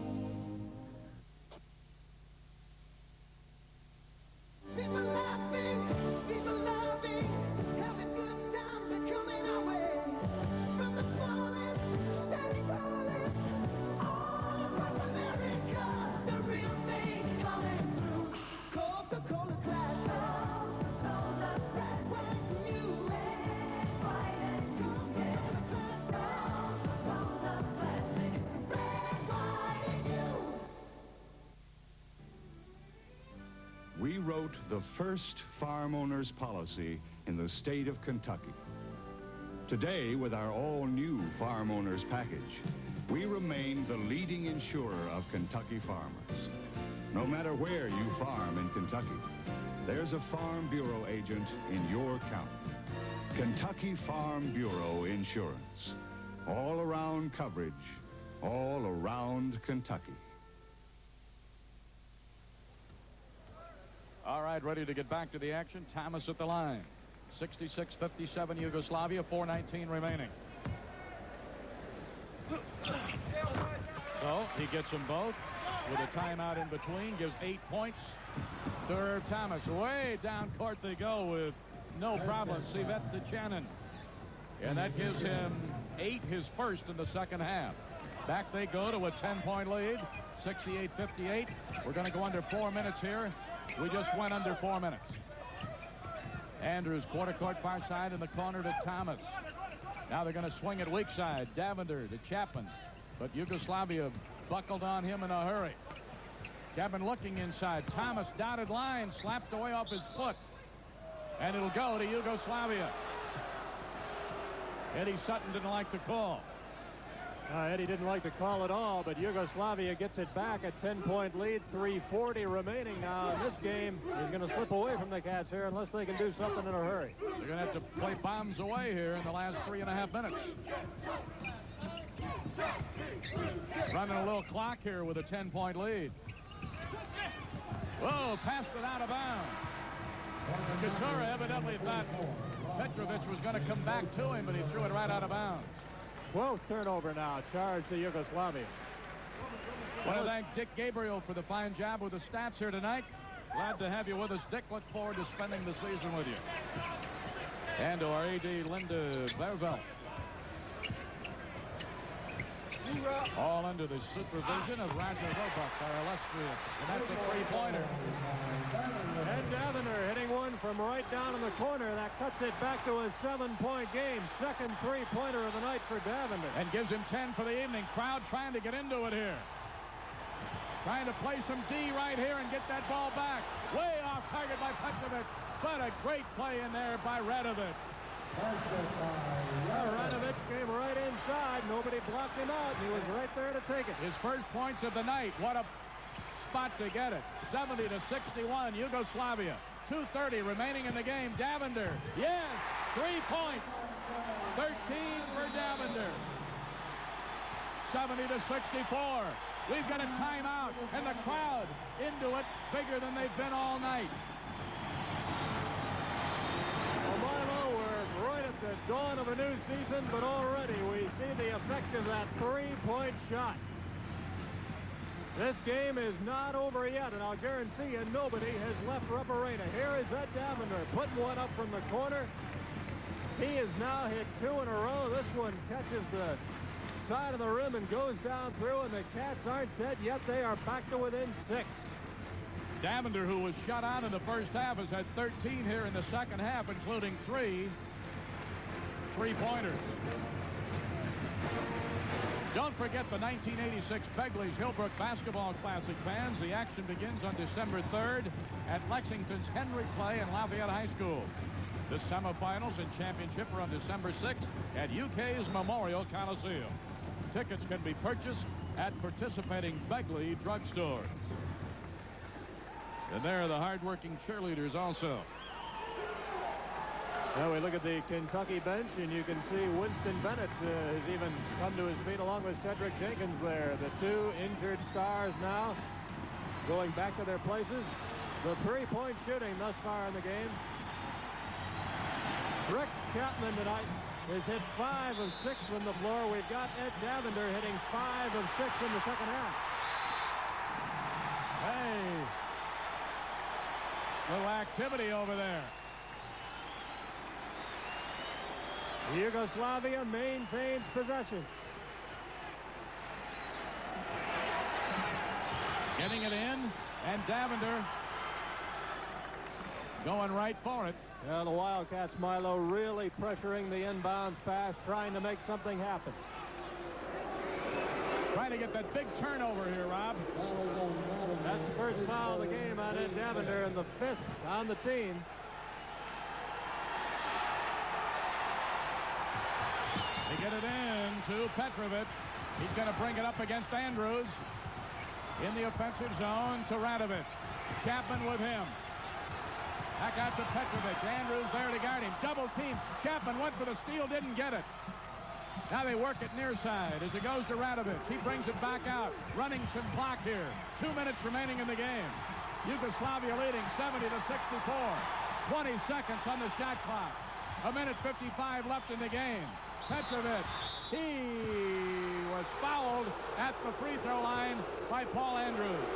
We wrote the first farm owner's policy in the state of Kentucky. Today, with our all-new Farm Owners Package, we remain the leading insurer of Kentucky farmers. No matter where you farm in Kentucky, there's a Farm Bureau agent in your county. Kentucky Farm Bureau Insurance. All around coverage, all around Kentucky. All right, ready to get back to the action. Thomas at the line. 66-57 Yugoslavia, 4:19 remaining. So he gets them both with a timeout in between, gives 8 points to Herb Thomas. Way down court they go with no problem. Sivet to Channon. And that gives him 8, his first in the second half. Back they go to a 10-point lead, 68-58. We're going to go under 4 minutes here. We just went under 4 minutes. Andrews, quarter court far side in the corner to Thomas. Now they're going to swing it weak side. Davender to Chapman. But Yugoslavia buckled on him in a hurry. Chapman looking inside. Thomas, dotted line, slapped away off his foot. And it'll go to Yugoslavia. Eddie Sutton didn't like the call. Eddie didn't like the call at all, but Yugoslavia gets it back. A 10-point lead, 3:40 remaining now. This game is going to slip away from the Cats here unless they can do something in a hurry. They're going to have to play bombs away here in the last 3.5 minutes. Running a little clock here with a 10-point lead. Whoa, passed it out of bounds. Kasura evidently thought Petrovic was going to come back to him, but he threw it right out of bounds. 12th turnover now, charge to Yugoslavia. Want to thank Dick Gabriel for the fine job with the stats here tonight. Glad to have you with us, Dick. Look forward to spending the season with you. And to our AD, Linda Vervelt. All under the supervision of Roger Roebuck, our illustrious. And that's a three-pointer. And Davender hitting one from right down in the corner. That cuts it back to a 7-point game. Second three-pointer of the night for Davender. And gives him 10 for the evening. Crowd trying to get into it here. Trying to play some D right here and get that ball back. Way off target by Petrovic. But a great play in there by Radovic. Radovic came right inside. Nobody blocked him out. He was right there to take it. His first points of the night. What a spot to get it. 70-61 Yugoslavia. 2:30 remaining in the game. Davender. Yes, 3 points. 13 for Davender. 70-64. We've got a timeout, and the crowd into it bigger than they've been all night. The dawn of a new season, but already we see the effect of that three-point shot. This game is not over yet, and I'll guarantee you nobody has left Rupp Arena. Here is Ed Davender putting one up from the corner. He has now hit 2 in a row. This one catches the side of the rim and goes down through, and the Cats aren't dead yet. They are back to within 6. Davender, who was shut out in the first half, has had 13 here in the second half, including 3 three-pointers. Don't forget the 1986 Begley's Hillbrook Basketball Classic fans. The action begins on December 3rd at Lexington's Henry Clay and Lafayette High School. The semifinals and championship are on December 6th at UK's Memorial Coliseum. Tickets can be purchased at participating Begley drugstores. And there are the hard-working cheerleaders also. Now we look at the Kentucky bench, and you can see Winston Bennett has even come to his feet along with Cedric Jenkins there. The 2 injured stars now going back to their places. The three-point shooting thus far in the game. Rex Chapman tonight has hit 5 of 6 from the floor. We've got Ed Davender hitting 5 of 6 in the second half. Hey, little activity over there. Yugoslavia maintains possession. Getting it in, and Davender going right for it. Yeah, the Wildcats, Milo, really pressuring the inbounds pass, trying to make something happen. Trying to get that big turnover here, Rob. That's the first foul of the game on Ed Davender, and the 5th on the team. They get it in to Petrovic. He's going to bring it up against Andrews. In the offensive zone to Radovic. Chapman with him. Back out to Petrovic. Andrews there to guard him. Double team. Chapman went for the steal, didn't get it. Now they work it near side as it goes to Radovic. He brings it back out. Running some clock here. 2 minutes remaining in the game. Yugoslavia leading 70-64. 20 seconds on the shot clock. 1:55 left in the game. Petrovic. He was fouled at the free throw line by Paul Andrews.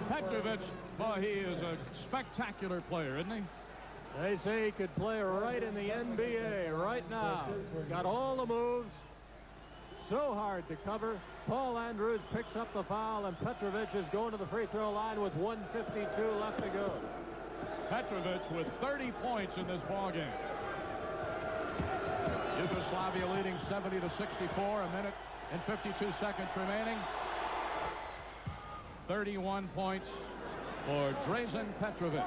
Petrovic, boy, he is a spectacular player, isn't he? They say he could play right in the NBA right now. Got all the moves. So hard to cover. Paul Andrews picks up the foul, and Petrovic is going to the free throw line with 1:52 left to go. Petrovic with 30 points in this ballgame. Yugoslavia leading 70-64. 1:52 remaining. 31 points for Drazen Petrovic.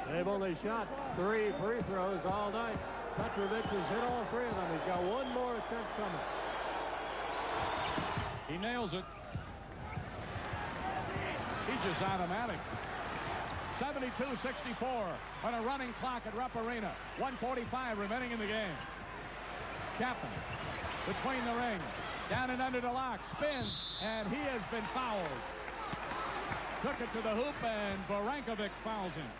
They've only shot 3 free throws all night. Petrovic has hit all 3 of them. He's got one more attempt coming. He nails it. He's just automatic. 72-64 on a running clock at Rupp Arena. 1:45 remaining in the game. Chapman between the rings. Down and under the lock. Spins, and he has been fouled. Took it to the hoop, and Barankovic fouls him.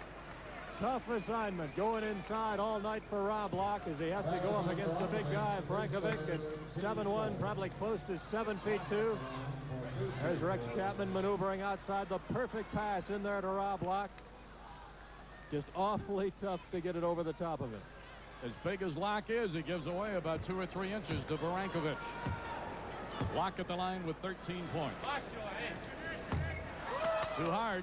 Tough assignment going inside all night for Rob Block as he has to go up against the big guy, Brankovic, at 7'1", probably close to 7'2". There's Rex Chapman maneuvering outside. The perfect pass in there to Rob Block. Just awfully tough to get it over the top of it. As big as Locke is, he gives away about 2 or 3 inches to Barankovic. Locke at the line with 13 points. Too hard.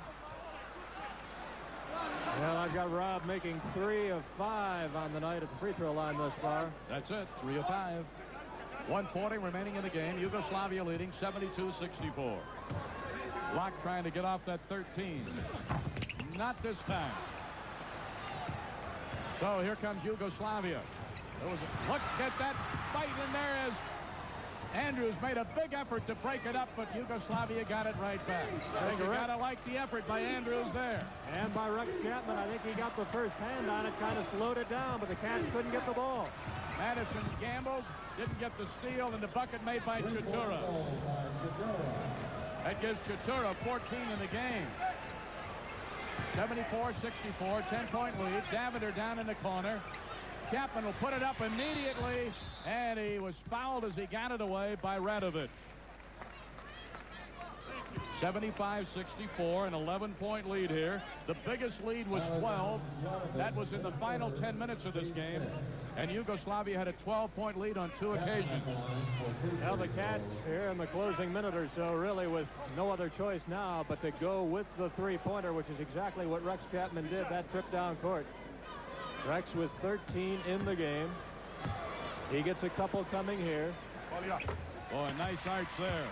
Well, I've got Rob making 3 of 5 on the night at the free throw line thus far. That's it, 3 of 5. 1:40 remaining in the game. Yugoslavia leading 72-64. Locke trying to get off that 13. Not this time. So here comes Yugoslavia. Look at that fight in there as Andrews made a big effort to break it up, but Yugoslavia got it right back. You gotta like the effort by Andrews there. And by Rex Chapman. I think he got the first hand on it, kind of slowed it down, but the Cats couldn't get the ball. Madison gambled, didn't get the steal, and the bucket made by Chatura. That gives Chatura 14 in the game. 74-64, 10-point lead. Davender down in the corner. Chapman will put it up immediately, and he was fouled as he got it away by Radovic. 75-64, an 11-point lead here. The biggest lead was 12. That was in the final 10 minutes of this game, and Yugoslavia had a 12-point lead on 2 occasions. Now the Cats here in the closing minute or so, really with no other choice now but to go with the 3-pointer, which is exactly what Rex Chapman did that trip down court. Rex with 13 in the game. He gets a couple coming here. Boy, nice arch there.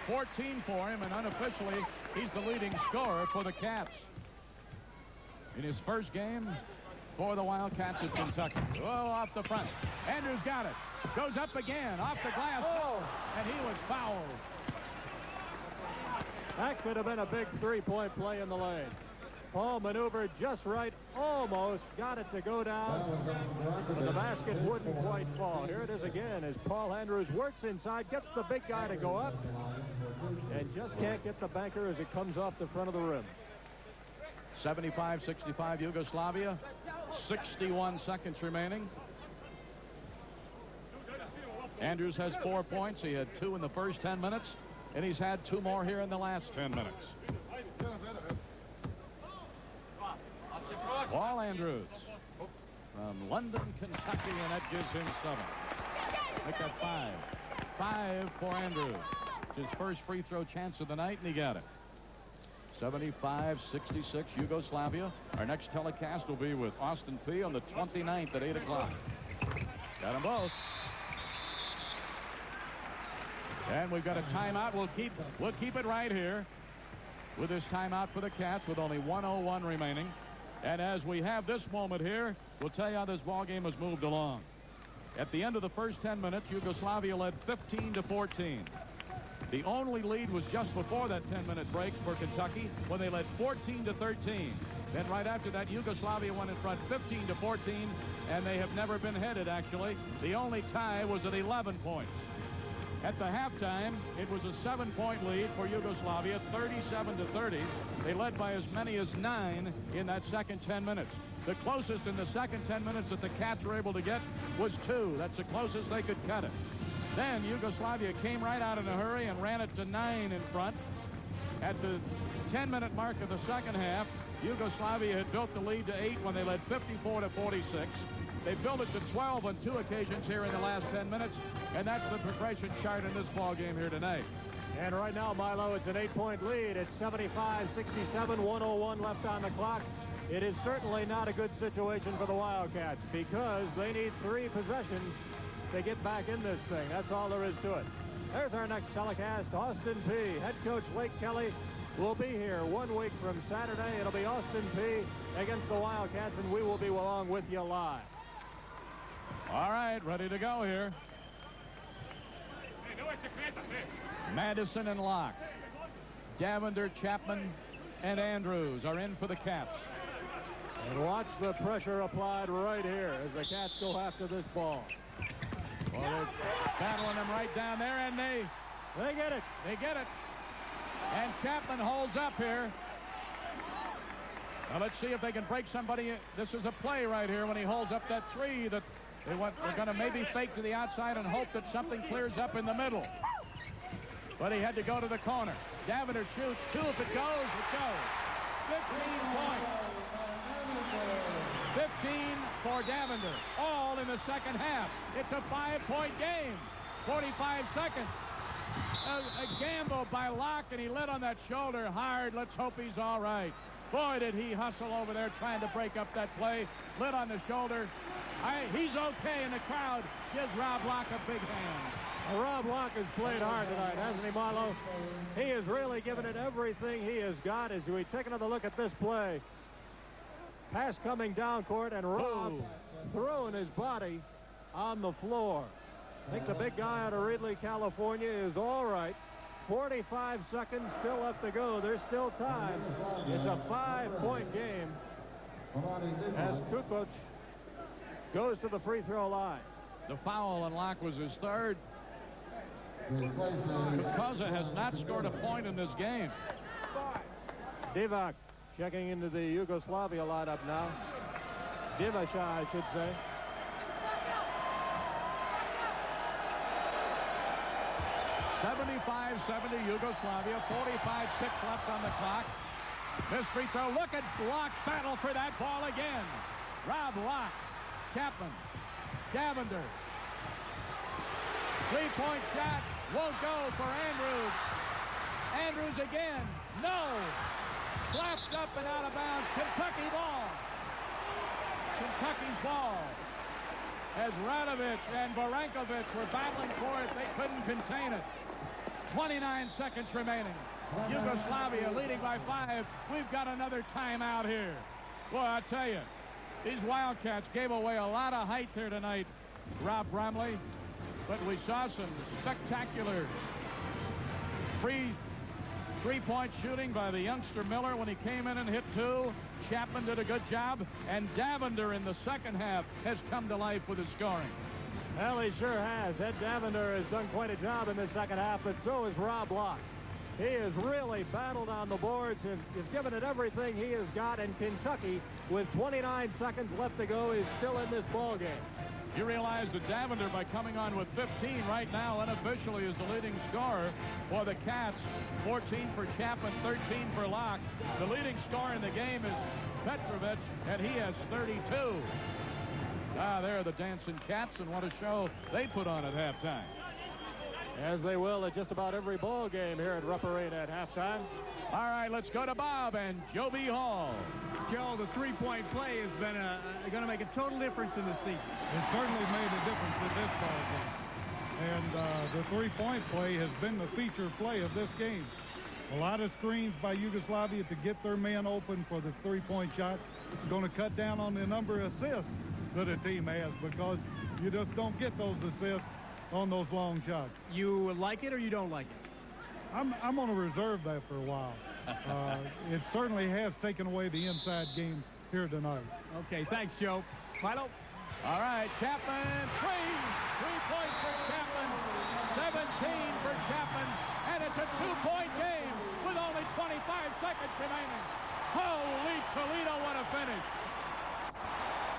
14 for him, and unofficially, he's the leading scorer for the Cats. In his first game for the Wildcats at Kentucky. Oh, off the front. Andrews got it. Goes up again, off the glass. Oh, and he was fouled. That could have been a big 3-point play in the lane. Paul maneuvered just right, almost got it to go down, but the basket wouldn't quite fall. Here it is again as Paul Andrews works inside, gets the big guy to go up, and just can't get the banker as it comes off the front of the rim. 75-65 Yugoslavia, 61 seconds remaining. Andrews has 4 points. He had 2 in the first 10 minutes, and he's had 2 more here in the last 10 minutes. Paul Andrews from London, Kentucky, and that gives him 7. Make that 5. 5 for Andrews. His first free throw chance of the night, and he got it. 75-66 Yugoslavia. Our next telecast will be with Austin Peay on the 29th at 8 o'clock. Got them both. And we've got a timeout. We'll keep it right here with this timeout for the Cats with only 1:01 remaining. And as we have this moment here, will tell you how this ball game has moved along. At the end of the first 10 minutes, Yugoslavia led 15-14. The only lead was just before that 10-minute break for Kentucky when they led 14-13. Then right after that, Yugoslavia went in front 15-14, and they have never been headed, actually. The only tie was at 11 points. At the halftime, it was a 7-point lead for Yugoslavia, 37-30. They led by as many as 9 in that second 10 minutes. The closest in the second 10 minutes that the Cats were able to get was 2. That's the closest they could cut it. Then Yugoslavia came right out in a hurry and ran it to 9 in front. At the 10-minute mark of the second half, Yugoslavia had built the lead to 8 when they led 54-46. They built it to 12 on 2 occasions here in the last 10 minutes, and that's the progression chart in this ball game here tonight. And right now, Milo, it's an 8-point lead. It's 75-67, 1:01 left on the clock. It is certainly not a good situation for the Wildcats because they need 3 possessions to get back in this thing. That's all there is to it. There's our next telecast. Austin Peay. Head coach Lake Kelly will be here 1 week from Saturday. It'll be Austin Peay against the Wildcats, and we will be along with you live. All right, ready to go here. Madison and Locke. Davender, Chapman, and Andrews are in for the Cats. And watch the pressure applied right here as the Cats go after this ball. Well, they're battling them right down there, and they get it. They get it. And Chapman holds up here. Now let's see if they can break somebody. This is a play right here when he holds up that 3 that they're going to maybe fake to the outside and hope that something clears up in the middle. But he had to go to the corner. Davender shoots 2. If it goes, it goes. 15 points. 15 for Davender. All in the second half. It's a 5-point game. 45 seconds. A gamble by Locke, and he lit on that shoulder hard. Let's hope he's all right. Boy, did he hustle over there trying to break up that play. Lit on the shoulder. He's okay, and the crowd gives Rob Locke a big hand. Well, Rob Locke has played hard tonight, hasn't he, Milo? He has really given it everything he has got. As we take another look at this play. Pass coming down court, and Rob throwing his body on the floor. I think the big guy out of Reedley, California is all right. 45 seconds still left to go. There's still time. It's a 5-point game as Kukoc goes to the free throw line. The foul on Locke was his 3rd. Kukoc has not scored a point in this game. Divac checking into the Yugoslavia lineup now. Divac, I should say. (75-70) Yugoslavia. 45-6 left on the clock. This free throw. Look at Locke's battle for that ball again. Rob Locke. Chapman. Davender. 3-point shot. Won't go for Andrews. Andrews again. No. Slapped up and out of bounds. Kentucky ball. Kentucky's ball. As Radovic and Barankovic were battling for it, they couldn't contain it. 29 seconds remaining. Yugoslavia leading by 5. We've got another timeout here. Boy, I tell you, these Wildcats gave away a lot of height there tonight, Rob Bromley. But we saw some spectacular three-point shooting by the youngster Miller when he came in and hit 2. Chapman did a good job, and Davender in the second half has come to life with his scoring. Well, he sure has. Ed Davender has done quite a job in the second half, but so has Rob Locke. He has really battled on the boards and has given it everything he has got, and Kentucky, with 29 seconds left to go, is still in this ball game. You realize that Davender, by coming on with 15 right now, unofficially is the leading scorer for the Cats. 14 for Chapman, 13 for Locke. The leading scorer in the game is Petrovic, and he has 32. There are the dancing Cats, and what a show they put on at halftime. As they will at just about every ball game here at Rupp Arena at halftime. All right, let's go to Bob and Joe B. Hall. Joe, the three-point play has been going to make a total difference in the season. It certainly made a difference in this ball game. And the three-point play has been the feature play of this game. A lot of screens by Yugoslavia to get their man open for the three-point shot. it's going to cut down on the number of assists that a team has, because you just don't get those assists on those long shots. You like it or you don't like it? I'm going to reserve that for a while. It certainly has taken away the inside game here tonight. Okay, thanks, Joe. Milo? All right, Chapman, 3 points for Chapman, 17 for Chapman, and it's a 2-point game with only 25 seconds remaining. Holy Toledo, what a finish.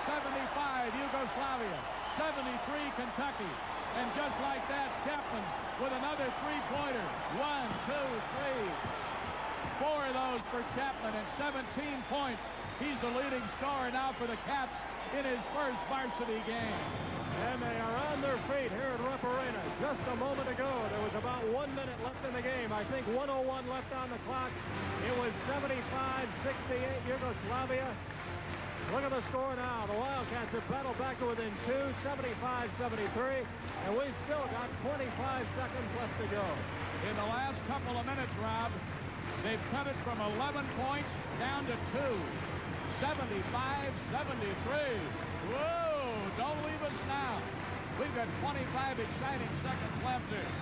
75, Yugoslavia, 73, Kentucky. And just like that, Chapman with another 3-pointer. 1, 2, 3. 4 of those for Chapman and 17 points. He's the leading scorer now for the Cats in his first varsity game. And they are on their feet here at Rupp Arena. Just a moment ago, there was about 1 minute left in the game. I think 1:01 left on the clock. It was 75-68 Yugoslavia. Look at the score now. The Wildcats have battled back to within 2, 75-73, and we've still got 25 seconds left to go. In the last couple of minutes, Rob, they've cut it from 11 points down to 2. 75-73. Whoa, don't leave us now. We've got 25 exciting seconds left here.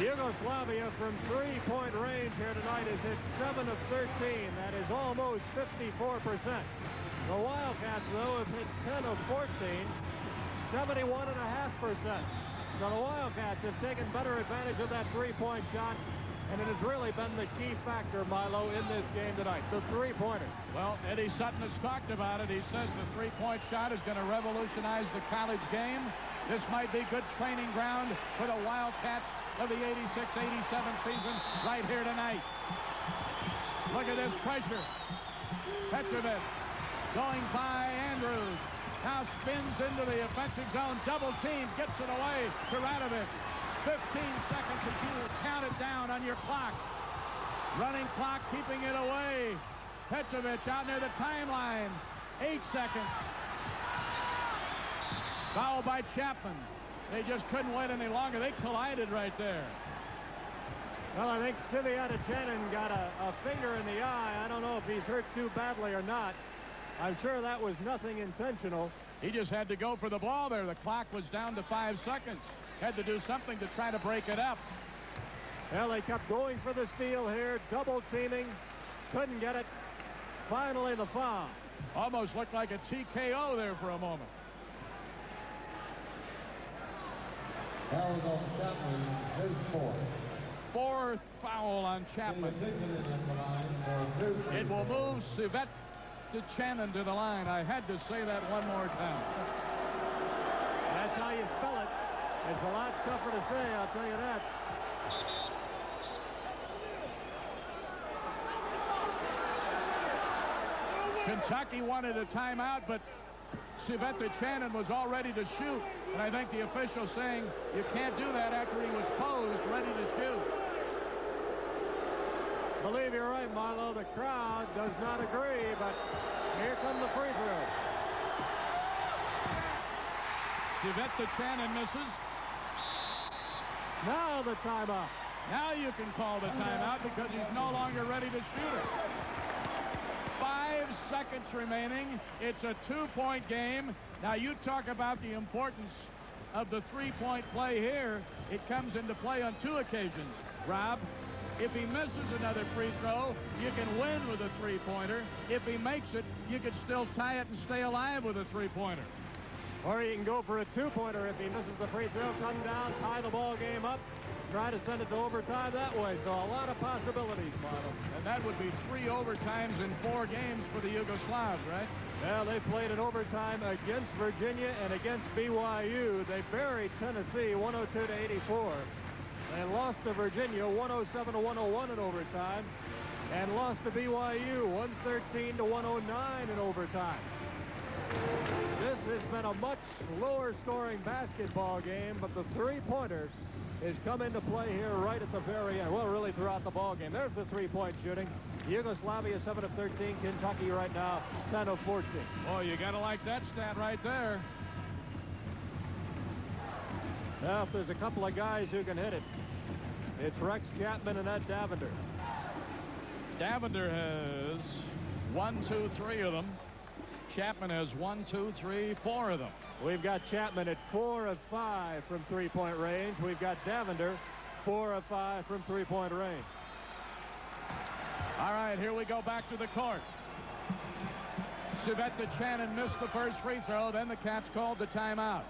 Yugoslavia from 3-point range here tonight is hit 7 of 13. That is almost 54%. The Wildcats, though, have hit 10 of 14, 71.5%. So the Wildcats have taken better advantage of that 3-point shot, and it has really been the key factor, Milo, in this game tonight, the 3-pointer. Well, Eddie Sutton has talked about it. He says the 3-point shot is going to revolutionize the college game. This might be good training ground for the Wildcats of the 86-87 season right here tonight. Look at this pressure. Petrovic going by Andrews. Now spins into the offensive zone. Double team. Gets it away to Radovic. 15 seconds to count it down on your clock. Running clock keeping it away. Petrovic out near the timeline. 8 seconds. Foul by Chapman. They just couldn't wait any longer. They collided right there. Well, I think Siviatachanin got a finger in the eye. I don't know if he's hurt too badly or not. I'm sure that was nothing intentional. He just had to go for the ball there. The clock was down to 5 seconds. Had to do something to try to break it up. Well, they kept going for the steal here, double teaming. Couldn't get it. Finally, the foul. Almost looked like a TKO there for a moment. That was on Chapman, his 4th. 4th foul on Chapman. It will move Sviatochanin to the line. I had to say that one more time. That's how you spell it. It's a lot tougher to say, I'll tell you that. Kentucky wanted a timeout, but Sviatochanin was all ready to shoot. And I think the official saying you can't do that after he was posed, ready to shoot. Believe you're right, Milo. The crowd does not agree, but here come the free throws. Sviatochanin misses. Now the timeout. Now you can call the timeout because he's no longer ready to shoot it. 5 seconds remaining. It's a 2-point game. Now you talk about the importance of the 3-point play here. It comes into play on 2 occasions. Rob, if he misses another free throw, you can win with a 3-pointer. If he makes it, you can still tie it and stay alive with a 3-pointer. Or you can go for a 2-pointer if he misses the free throw, come down, tie the ball game up, try to send it to overtime that way. So a lot of possibilities, Milo. And that would be 3 overtimes in 4 games for the Yugoslavs, right? Well, they played in overtime against Virginia and against BYU. They buried Tennessee 102-84. They lost to Virginia 107-101 in overtime and lost to BYU 113-109 in overtime. This has been a much lower scoring basketball game, but the 3-pointer has come into play here right at the very end. Well, really throughout the ball game. There's the 3-point shooting. Yugoslavia 7 of 13. Kentucky right now 10 of 14. Oh, you got to like that stat right there. Now, if there's a couple of guys who can hit it, it's Rex Chapman and Ed Davender. Davender has 1, 2, 3 of them. Chapman has 1, 2, 3, 4 of them. We've got Chapman at 4 of 5 from three-point range. We've got Davender 4 of 5 from three-point range. All right, here we go back to the court. Suvetta Channon missed the first free throw. Then the Cats called the timeout.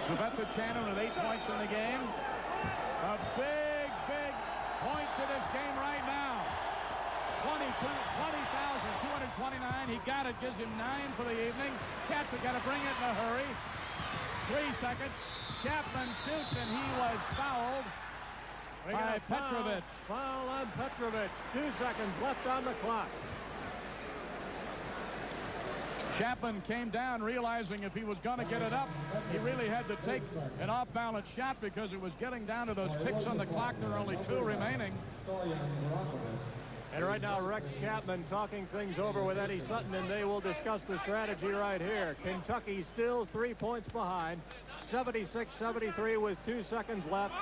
Suvetta Channon with 8 points in the game. A big, big point to this game right now. 20,229. He got it. Gives him 9 for the evening. Cats have got to bring it in a hurry. 3 seconds. Chapman shoots, and he was fouled by Petrovic. Foul on Petrovic. 2 seconds left on the clock. Chapman came down realizing if he was going to get it up, he really had to take an off-balance shot because it was getting down to those ticks on the clock. There are only 2 remaining. And right now, Rex Chapman talking things over with Eddie Sutton, and they will discuss the strategy right here. Kentucky still 3 points behind. 76-73 with 2 seconds left.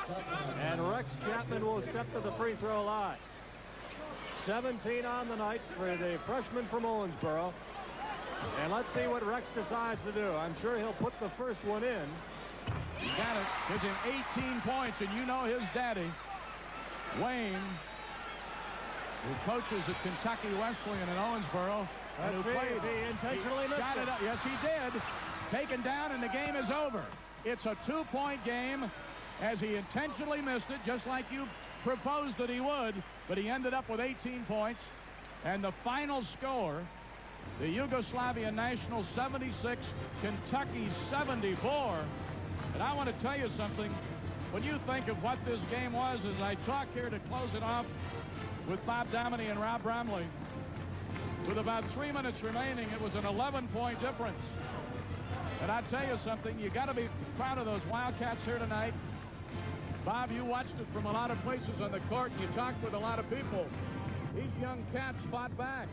And Rex Chapman will step to the free throw line. 17 on the night for the freshman from Owensboro. And let's see what Rex decides to do. I'm sure he'll put the first one in. He got it. Gives him 18 points, and you know his daddy, Wayne, who coaches at Kentucky Wesleyan in Owensboro. Let's see if he intentionally missed it. Yes, he did. Taken down, and the game is over. It's a 2-point game as he intentionally missed it, just like you proposed that he would, but he ended up with 18 points. And the final score, the Yugoslavia National 76, Kentucky 74. And I want to tell you something. When you think of what this game was, as I talk here to close it off with Bob Dominey and Rob Bramley, with about 3 minutes remaining, it was an 11-point difference. And I tell you something, you got to be proud of those Wildcats here tonight. Bob, you watched it from a lot of places on the court, and you talked with a lot of people. These young Cats fought back.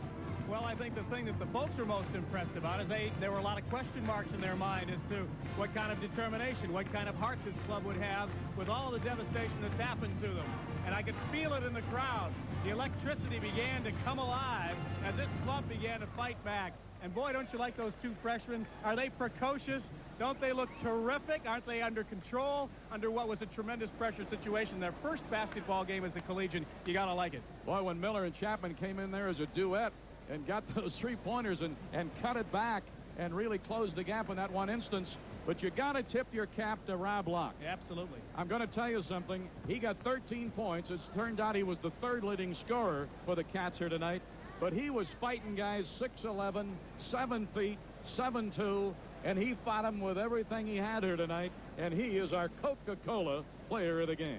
Well, I think the thing that the folks are most impressed about is there were a lot of question marks in their mind as to what kind of determination, what kind of heart this club would have with all the devastation that's happened to them. And I could feel it in the crowd. The electricity began to come alive as this club began to fight back. And boy, don't you like those 2 freshmen? Are they precocious? Don't they look terrific? Aren't they under control under what was a tremendous pressure situation? Their first basketball game as a collegian. You got to like it. Boy, when Miller and Chapman came in there as a duet and got those 3-pointers and cut it back and really closed the gap in that one instance. But you got to tip your cap to Rob Locke. Absolutely. I'm going to tell you something. He got 13 points. It's turned out he was the 3rd leading scorer for the Cats here tonight. But he was fighting guys 6'11", 7 feet, 7'2", and he fought them with everything he had here tonight. And he is our Coca-Cola player of the game.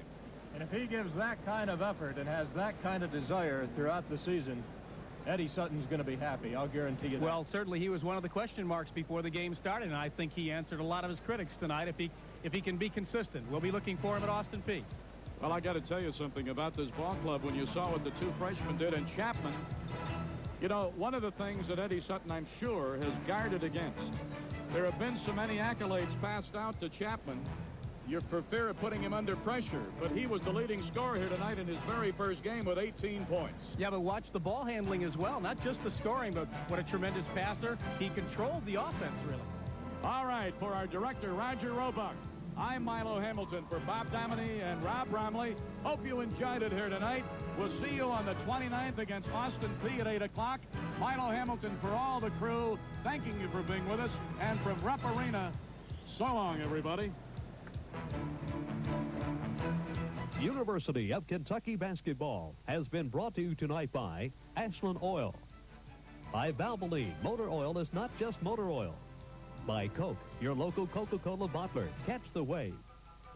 And if he gives that kind of effort and has that kind of desire throughout the season, Eddie Sutton's going to be happy. I'll guarantee you that. Well, certainly he was one of the question marks before the game started, and I think he answered a lot of his critics tonight if he can be consistent. We'll be looking for him at Austin Peay. Well, I got to tell you something about this ball club. When you saw what the 2 freshmen did, and Chapman, you know, one of the things that Eddie Sutton, I'm sure, has guarded against. There have been so many accolades passed out to Chapman. You're for fear of putting him under pressure, but he was the leading scorer here tonight in his very first game with 18 points. Yeah, but watch the ball handling as well, not just the scoring, but what a tremendous passer. He controlled the offense, really. All right, for our director, Roger Roebuck, I'm Milo Hamilton for Bob Dominey and Rob Bramley. Hope you enjoyed it here tonight. We'll see you on the 29th against Austin Peay at 8 o'clock. Milo Hamilton for all the crew, thanking you for being with us. And from Rupp Arena, so long, everybody. University of Kentucky basketball has been brought to you tonight by Ashland Oil. By Valvoline, motor oil is not just motor oil. By Coke, your local Coca-Cola bottler. Catch the wave.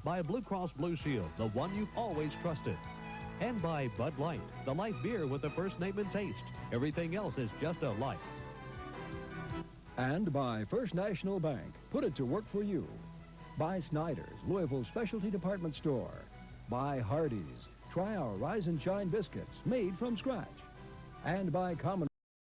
By Blue Cross Blue Shield, the one you've always trusted. And by Bud Light, the light beer with the first name and taste. Everything else is just a light. And by First National Bank, put it to work for you. By Snyder's, Louisville Specialty Department Store. By Hardee's, try our Rise and Shine biscuits made from scratch. And by Common